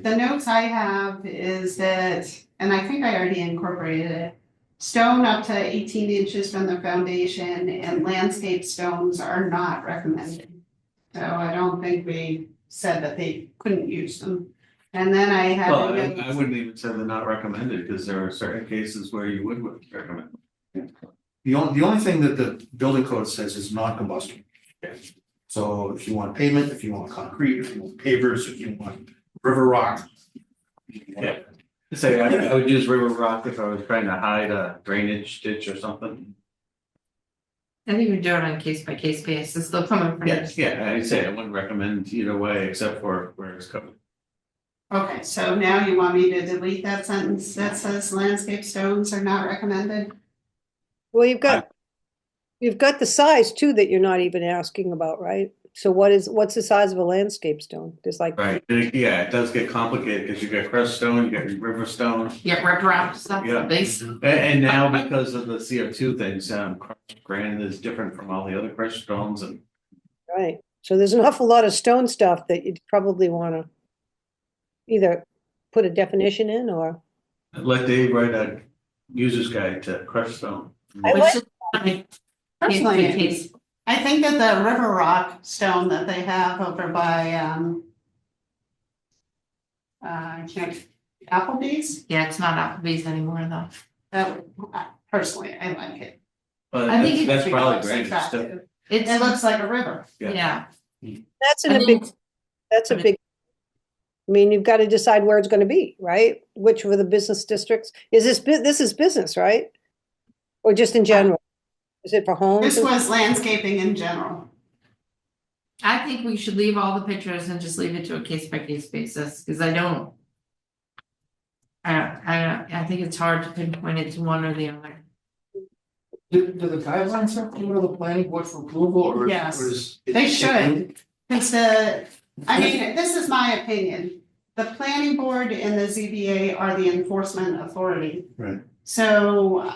[SPEAKER 4] the notes I have is that, and I think I already incorporated it. Stone up to 18 inches from the foundation and landscape stones are not recommended. So I don't think we said that they couldn't use them. And then I had.
[SPEAKER 5] Well, I wouldn't even say they're not recommended, because there are certain cases where you would recommend.
[SPEAKER 6] The only thing that the building code says is non-combustible. So if you want pavement, if you want concrete, if you want pavers, if you want river rock.
[SPEAKER 5] Yeah. Say, I would use river rock if I was trying to hide a drainage ditch or something.
[SPEAKER 1] I think we do it on case by case basis, they'll come in first.
[SPEAKER 5] Yeah, I'd say I wouldn't recommend either way, except for where it's covered.
[SPEAKER 4] Okay, so now you want me to delete that sentence that says landscape stones are not recommended?
[SPEAKER 3] Well, you've got the size too that you're not even asking about, right? So what's the size of a landscape stone? There's like,
[SPEAKER 5] Right, yeah, it does get complicated, because you got crushed stone, you got river stone.
[SPEAKER 1] Yeah, riprap stuff,
[SPEAKER 5] Yeah.
[SPEAKER 1] base.
[SPEAKER 5] And now because of the CO2 things, crushed granite is different from all the other crushed stones and.
[SPEAKER 3] right, so there's an awful lot of stone stuff that you'd probably wanna either put a definition in or.
[SPEAKER 5] Let Dave write a user's guide to crushed stone.
[SPEAKER 3] I
[SPEAKER 1] Which
[SPEAKER 3] like-
[SPEAKER 1] is like case by
[SPEAKER 4] Personally,
[SPEAKER 1] case.
[SPEAKER 4] I think that the river rock stone that they have over by, I can't, Applebee's,
[SPEAKER 1] Yeah, it's not Applebee's anymore though.
[SPEAKER 4] that, personally, I like it.
[SPEAKER 5] But
[SPEAKER 1] I think
[SPEAKER 5] that's
[SPEAKER 4] It
[SPEAKER 5] probably
[SPEAKER 4] looks
[SPEAKER 5] great, stuff.
[SPEAKER 4] attractive.
[SPEAKER 1] It's,
[SPEAKER 4] It looks like a river.
[SPEAKER 5] Yeah.
[SPEAKER 1] yeah.
[SPEAKER 3] That's
[SPEAKER 1] I
[SPEAKER 3] in a big,
[SPEAKER 1] think-
[SPEAKER 3] that's a big, I mean, you've got to decide where it's going to be, right? Which were the business districts? Is this is business, right? Or just in general? Is it for homes?
[SPEAKER 4] This was landscaping in general.
[SPEAKER 1] I think we should leave all the pictures and just leave it to a case by case basis, because I don't. I think it's hard to pinpoint it to one or the other.
[SPEAKER 2] Do the guidelines have to go to the planning board for approval or?
[SPEAKER 4] Yes,
[SPEAKER 2] or is it-
[SPEAKER 4] they should. Because I mean, this is my opinion. The planning board and the ZBA are the enforcement authority.
[SPEAKER 2] Right.
[SPEAKER 4] So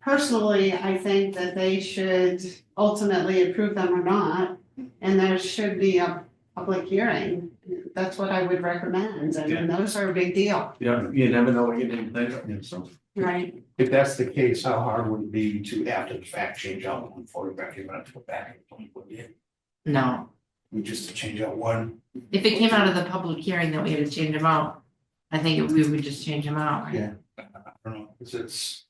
[SPEAKER 4] personally, I think that they should ultimately approve them or not. And there should be a public hearing. That's what I would recommend. I mean, those are a big deal.
[SPEAKER 5] Yeah, you never know what you're gonna think
[SPEAKER 2] Yeah,
[SPEAKER 5] of, so.
[SPEAKER 4] Right.
[SPEAKER 2] If that's the case, how hard would it be to, after the fact, change out one photograph, you're gonna have to go back and point what you did?
[SPEAKER 1] No,
[SPEAKER 2] We just to change out one,
[SPEAKER 1] if it came out of the public hearing that we had to change them out, I think we would just change them out, right?
[SPEAKER 2] Yeah. I don't know, it's,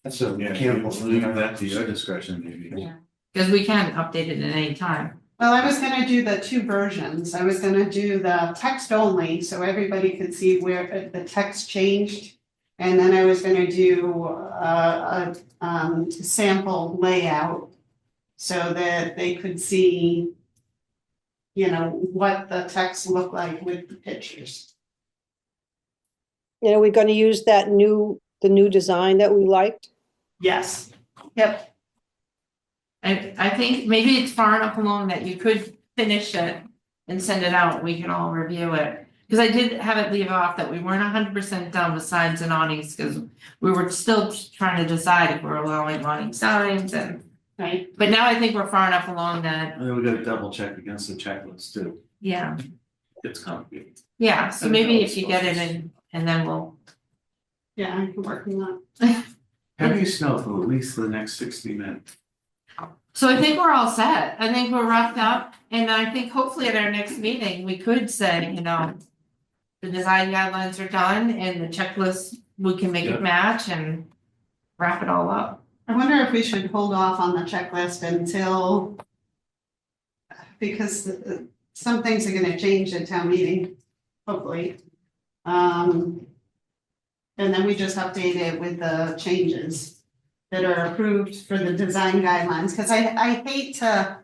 [SPEAKER 2] that's a
[SPEAKER 5] Yeah,
[SPEAKER 2] mechanical.
[SPEAKER 5] leave that to your discretion, maybe.
[SPEAKER 1] Yeah. Because we can update it at any time.
[SPEAKER 4] Well, I was gonna do the two versions. I was gonna do the text only, so everybody could see where the text changed. And then I was gonna do a sample layout so that they could see, you know, what the text looked like with the pictures.
[SPEAKER 3] You know, we're going to use the new design that we liked.
[SPEAKER 4] Yes, yep,
[SPEAKER 1] I think maybe it's far enough along that you could finish it and send it out, we can all review it. Cause I did have it leave off that we weren't 100% done with signs and awnings, cause we were still trying to decide if we're allowing awning signs and.
[SPEAKER 4] right.
[SPEAKER 1] But now I think we're far enough along that,
[SPEAKER 5] And then we gotta double check against the checklist too.
[SPEAKER 1] yeah,
[SPEAKER 5] It's complicated.
[SPEAKER 1] yeah, so
[SPEAKER 5] And
[SPEAKER 1] maybe
[SPEAKER 5] those
[SPEAKER 1] if you get it in, and then we'll.
[SPEAKER 4] Yeah, I can work on that.
[SPEAKER 5] Heavy snow for at least the next 60 minutes.
[SPEAKER 1] So I think we're all set, I think we're wrapped up, and I think hopefully at our next meeting, we could say, you know. The design guidelines are done and the checklist, we can make
[SPEAKER 5] Yeah.
[SPEAKER 1] it match and wrap it all up.
[SPEAKER 4] I wonder if we should hold off on the checklist until. Because some things are gonna change at town meeting, hopefully. And then we just update it with the changes that are approved for the design guidelines, cause I hate to.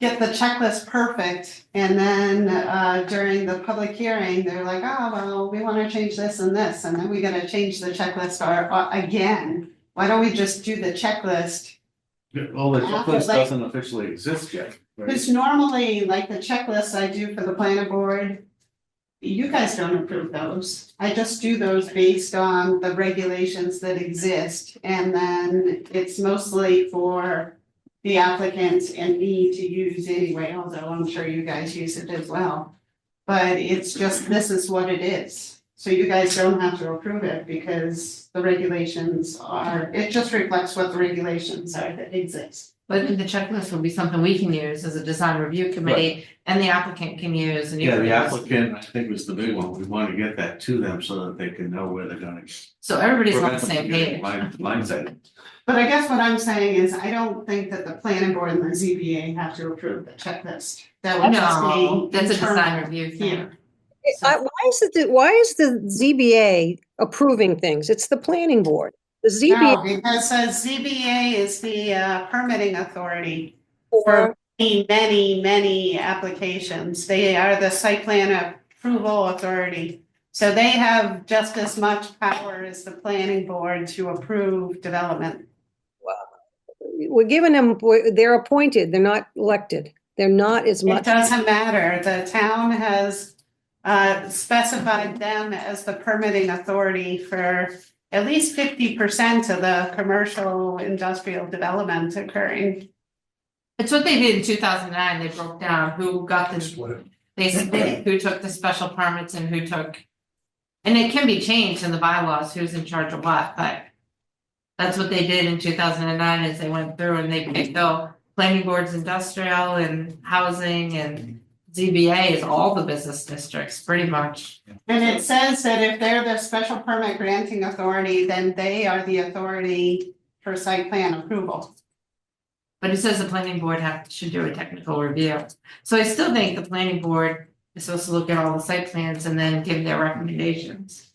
[SPEAKER 4] Get the checklist perfect and then during the public hearing, they're like, oh, well, we wanna change this and this, and then we gotta change the checklist again. Why don't we just do the checklist?
[SPEAKER 5] Well, the checklist doesn't officially exist yet, right?
[SPEAKER 4] Cause normally, like the checklists I do for the planning board. You guys don't approve those. I just do those based on the regulations that exist, and then it's mostly for. The applicant and me to use anyway, although I'm sure you guys use it as well. But it's just, this is what it is. So you guys don't have to approve it because the regulations are, it just reflects what the regulations are that exist.
[SPEAKER 1] But the checklist will be something we can use as a design review committee and the applicant can use and you
[SPEAKER 5] Yeah,
[SPEAKER 1] can
[SPEAKER 5] the
[SPEAKER 1] use.
[SPEAKER 5] applicant, I think was the big one. We want to get that to them so that they can know where they're gonna.
[SPEAKER 1] So everybody's on the
[SPEAKER 5] prevent them
[SPEAKER 1] same
[SPEAKER 5] from getting
[SPEAKER 1] page.
[SPEAKER 5] Blindsided.
[SPEAKER 4] But I guess what I'm saying is I don't think that the planning board and the ZBA have to approve the checklist. That would just be.
[SPEAKER 1] No, that's a
[SPEAKER 4] internal.
[SPEAKER 1] design review thing.
[SPEAKER 4] Yeah.
[SPEAKER 3] Why is the ZBA approving things? It's the planning board. The
[SPEAKER 4] No,
[SPEAKER 3] ZBA
[SPEAKER 4] because the ZBA is the permitting authority
[SPEAKER 3] for,
[SPEAKER 4] for many applications. They are the site plan approval authority. So they have just as much power as the planning board to approve development.
[SPEAKER 3] we're giving them, they're appointed, they're not elected. They're not as
[SPEAKER 4] It
[SPEAKER 3] much.
[SPEAKER 4] doesn't matter. The town has specified them as the permitting authority for at least 50% of the commercial industrial development occurring.
[SPEAKER 1] It's what they did in 2009, they broke down who got
[SPEAKER 2] that's
[SPEAKER 1] the,
[SPEAKER 2] what it,
[SPEAKER 1] they split who took the special permits and who took. And it can be changed in the bylaws, who's in charge of what, but. That's what they did in 2009 is they went through and they picked the planning boards, industrial and housing and ZBA is all the business districts, pretty much.
[SPEAKER 4] And it says that if they're the special permit granting authority, then they are the authority for site plan approval.
[SPEAKER 1] But it says the planning board should do a technical review. So I still think the planning board is supposed to look at all the site plans and then give their recommendations.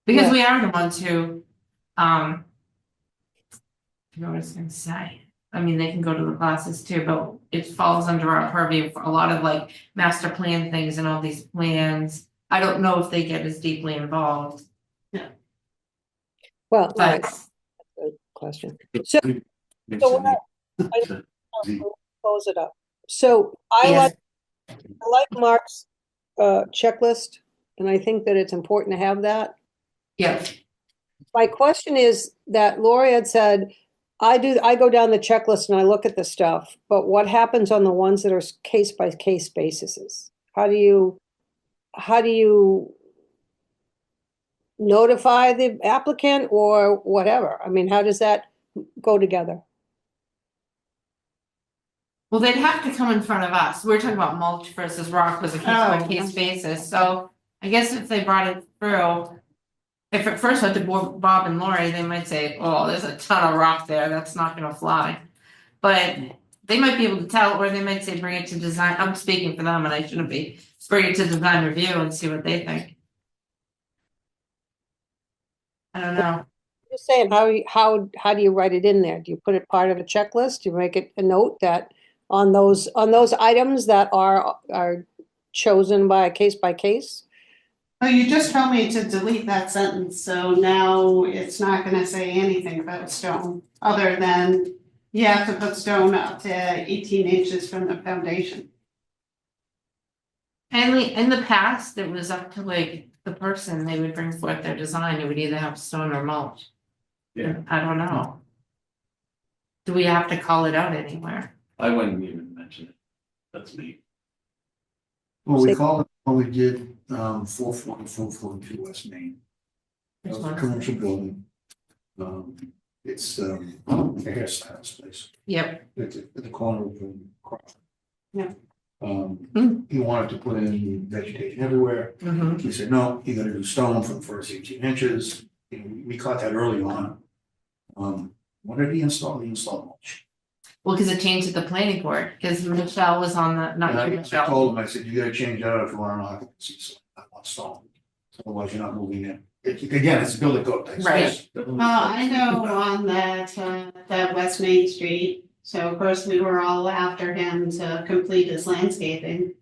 [SPEAKER 1] Because we are the ones who, I know what I was gonna say. I mean, they can go to the classes too, but it falls under our purview for a lot of like master plan things and all these plans. I don't know if they get as deeply involved,
[SPEAKER 3] Well, all right,
[SPEAKER 1] but
[SPEAKER 3] good question. So what close it up. So I
[SPEAKER 1] yes,
[SPEAKER 3] like Mark's checklist, and I think that it's important to have that.
[SPEAKER 1] yeah,
[SPEAKER 3] My question is that Lori had said, I go down the checklist and I look at the stuff, but what happens on the ones that are case by case basis? How do you notify the applicant or whatever? I mean, how does that go together?
[SPEAKER 1] well, they'd have to come in front of us. We're talking about mulch versus rock was a case by case basis, so I guess if they brought it through. If it first went to Bob and Lori, they might say, oh, there's a ton of rock there, that's not gonna fly. But they might be able to tell, or they might say, bring it to design, I'm speaking for them and I shouldn't be, bring it to design review and see what they think. I don't know,
[SPEAKER 3] Just saying, how do you write it in there? Do you put it part of a checklist? Do you make it a note that on those items that are chosen by case?
[SPEAKER 4] Oh, you just told me to delete that sentence, so now it's not gonna say anything about stone, other than you have to put stone up to 18 inches from the foundation.
[SPEAKER 1] and in the past, it was up to like the person, they would bring forth their design, it would either have stone or mulch.
[SPEAKER 5] Yeah,
[SPEAKER 1] I don't know. Do we have to call it out anywhere?
[SPEAKER 5] I wouldn't even mention it. That's me.
[SPEAKER 2] Well, we called it when we did 442 West Main. That was a commercial building. It's a hairstylist place
[SPEAKER 1] Yep,
[SPEAKER 2] at the corner of Crawford.
[SPEAKER 4] Yeah.
[SPEAKER 2] He wanted to put in vegetation everywhere.
[SPEAKER 1] mm-hmm,
[SPEAKER 2] He said, no, you gotta do stone for the first 18 inches. And we caught that early on. What did he install? He installed mulch.
[SPEAKER 1] well, cause it changed at the planning board, cause Michelle was on the,
[SPEAKER 2] And
[SPEAKER 1] not you,
[SPEAKER 2] I
[SPEAKER 1] Michelle.
[SPEAKER 2] told him, I said, you gotta change that if you want an occupancy, so I want stone. Otherwise, you're not moving in. Again, it's a building code thing.
[SPEAKER 1] Right.
[SPEAKER 4] Well, I know on that West Main Street, so of course we were all after him to complete his landscaping.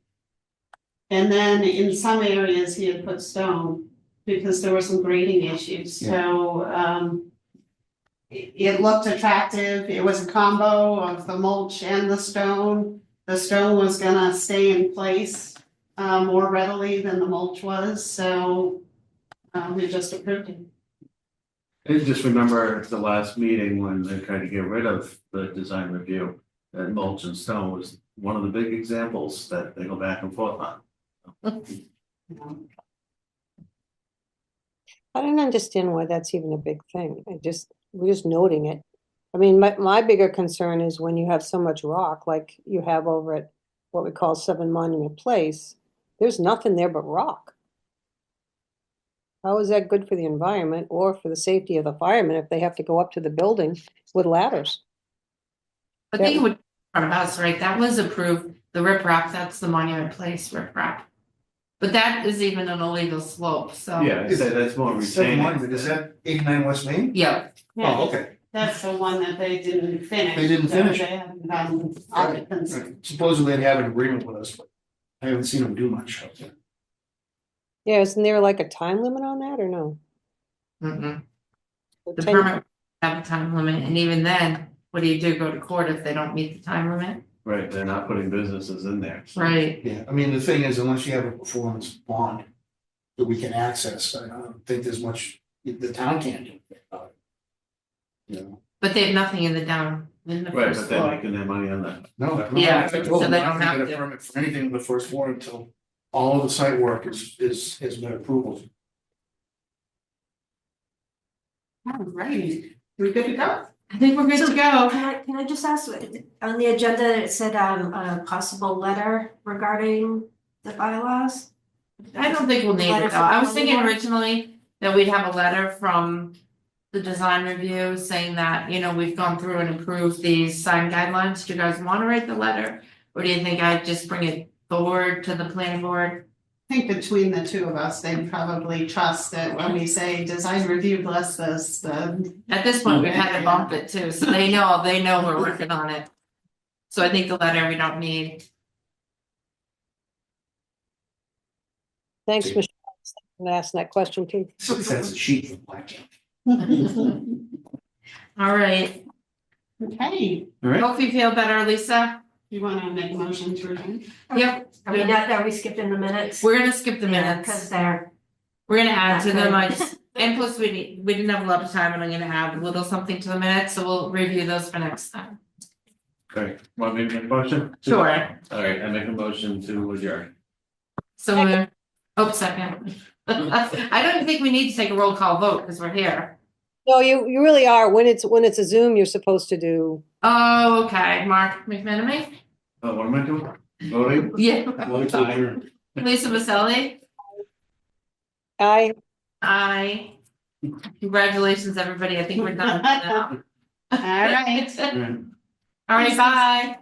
[SPEAKER 4] And then in some areas he had put stone because there were some grading issues, so it looked attractive, it was a combo of the mulch and the stone. The stone was gonna stay in place more readily than the mulch was, so we just approved it.
[SPEAKER 5] I just remember the last meeting when they tried to get rid of the design review, that mulch and stone was one of the big examples that they go back and forth on.
[SPEAKER 3] I don't understand why that's even a big thing. We're just noting it. I mean, my bigger concern is when you have so much rock, like you have over at what we call 7 Monument Place, there's nothing there but rock. How is that good for the environment or for the safety of the firemen if they have to go up to the building with ladders?
[SPEAKER 1] I think it would, front of us, right, that was approved, the riprap, that's the Monument Place riprap. But that is even an illegal slope, so.
[SPEAKER 5] Yeah, I say that's more
[SPEAKER 2] Seven
[SPEAKER 5] retaining.
[SPEAKER 2] Monument, is that 89 West Main?
[SPEAKER 1] Yeah,
[SPEAKER 2] Oh, okay.
[SPEAKER 4] That's the one that they didn't finish.
[SPEAKER 2] They didn't
[SPEAKER 4] so
[SPEAKER 2] finish.
[SPEAKER 4] They haven't done occupancy.
[SPEAKER 2] Right. Supposedly they have an agreement with us, but I haven't seen them do much.
[SPEAKER 3] Yeah, isn't there like a time limit on that or no?
[SPEAKER 1] mm-mm.
[SPEAKER 3] The
[SPEAKER 1] The
[SPEAKER 3] 10
[SPEAKER 1] permit have a time limit, and even then, what do? Go to court if they don't meet the time limit?
[SPEAKER 5] Right, they're not putting businesses in there.
[SPEAKER 1] Right,
[SPEAKER 2] Yeah, I mean, the thing is, unless you have a performance bond that we can access, I don't think there's much the town can do about it. You know?
[SPEAKER 1] but they have nothing in the down, in the
[SPEAKER 5] Right,
[SPEAKER 1] first
[SPEAKER 5] but they're
[SPEAKER 1] floor.
[SPEAKER 5] making their money on that.
[SPEAKER 2] No.
[SPEAKER 1] Yeah,
[SPEAKER 2] I told
[SPEAKER 1] so
[SPEAKER 2] them
[SPEAKER 1] they
[SPEAKER 2] not
[SPEAKER 1] don't
[SPEAKER 2] to
[SPEAKER 1] have
[SPEAKER 2] get a
[SPEAKER 1] to.
[SPEAKER 2] permit for anything on the first floor until all of the site work has been approved.
[SPEAKER 4] All right, we good to go?
[SPEAKER 1] I think we're good to go.
[SPEAKER 7] Can I just ask, on the agenda, it said a possible letter regarding the bylaws?
[SPEAKER 1] I don't think we'll need
[SPEAKER 7] Letter
[SPEAKER 1] it though,
[SPEAKER 7] from
[SPEAKER 1] I was
[SPEAKER 7] the
[SPEAKER 1] thinking
[SPEAKER 7] board?
[SPEAKER 1] originally that we'd have a letter from the design review saying that, you know, we've gone through and approved these sign guidelines, do you guys wanna write the letter? Or do you think I'd just bring it forward to the planning board.
[SPEAKER 4] I think between the two of us, they'd probably trust that when we say design review bless this, then.
[SPEAKER 1] At this point, we've had to bump it too, so they know we're working on it. So I think the letter we don't need.
[SPEAKER 3] Thanks, Michelle, for asking that question too.
[SPEAKER 2] That's a sheet from Black.
[SPEAKER 1] All right,
[SPEAKER 4] Okay,
[SPEAKER 6] All right,
[SPEAKER 1] hope you feel better, Lisa.
[SPEAKER 4] you wanna make a motion to adjourn?
[SPEAKER 1] Yep,
[SPEAKER 7] Are we skipping the minutes?
[SPEAKER 1] we're gonna skip the
[SPEAKER 7] Yeah,
[SPEAKER 1] minutes.
[SPEAKER 7] cause they're.
[SPEAKER 1] We're gonna add to them, I
[SPEAKER 7] Okay.
[SPEAKER 1] just, and plus we didn't have a lot of time and I'm gonna add a little something to the minutes, so we'll review those for next time.
[SPEAKER 5] Okay, want me to make a motion?
[SPEAKER 1] Sure,
[SPEAKER 5] All right, I make a motion to adjourn.
[SPEAKER 1] so, second. I don't think we need to take a roll call vote, because we're here.
[SPEAKER 3] No, you really are. When it's a Zoom, you're supposed to do,
[SPEAKER 1] Oh, okay, Mark McMenamy?
[SPEAKER 5] Oh, what am I doing? Voting?
[SPEAKER 1] Yeah.
[SPEAKER 2] Vote to adjourn.
[SPEAKER 1] Lisa Maselli?
[SPEAKER 3] I,
[SPEAKER 1] Aye. Congratulations, everybody, I think we're done now.
[SPEAKER 4] All right.
[SPEAKER 1] All right, bye.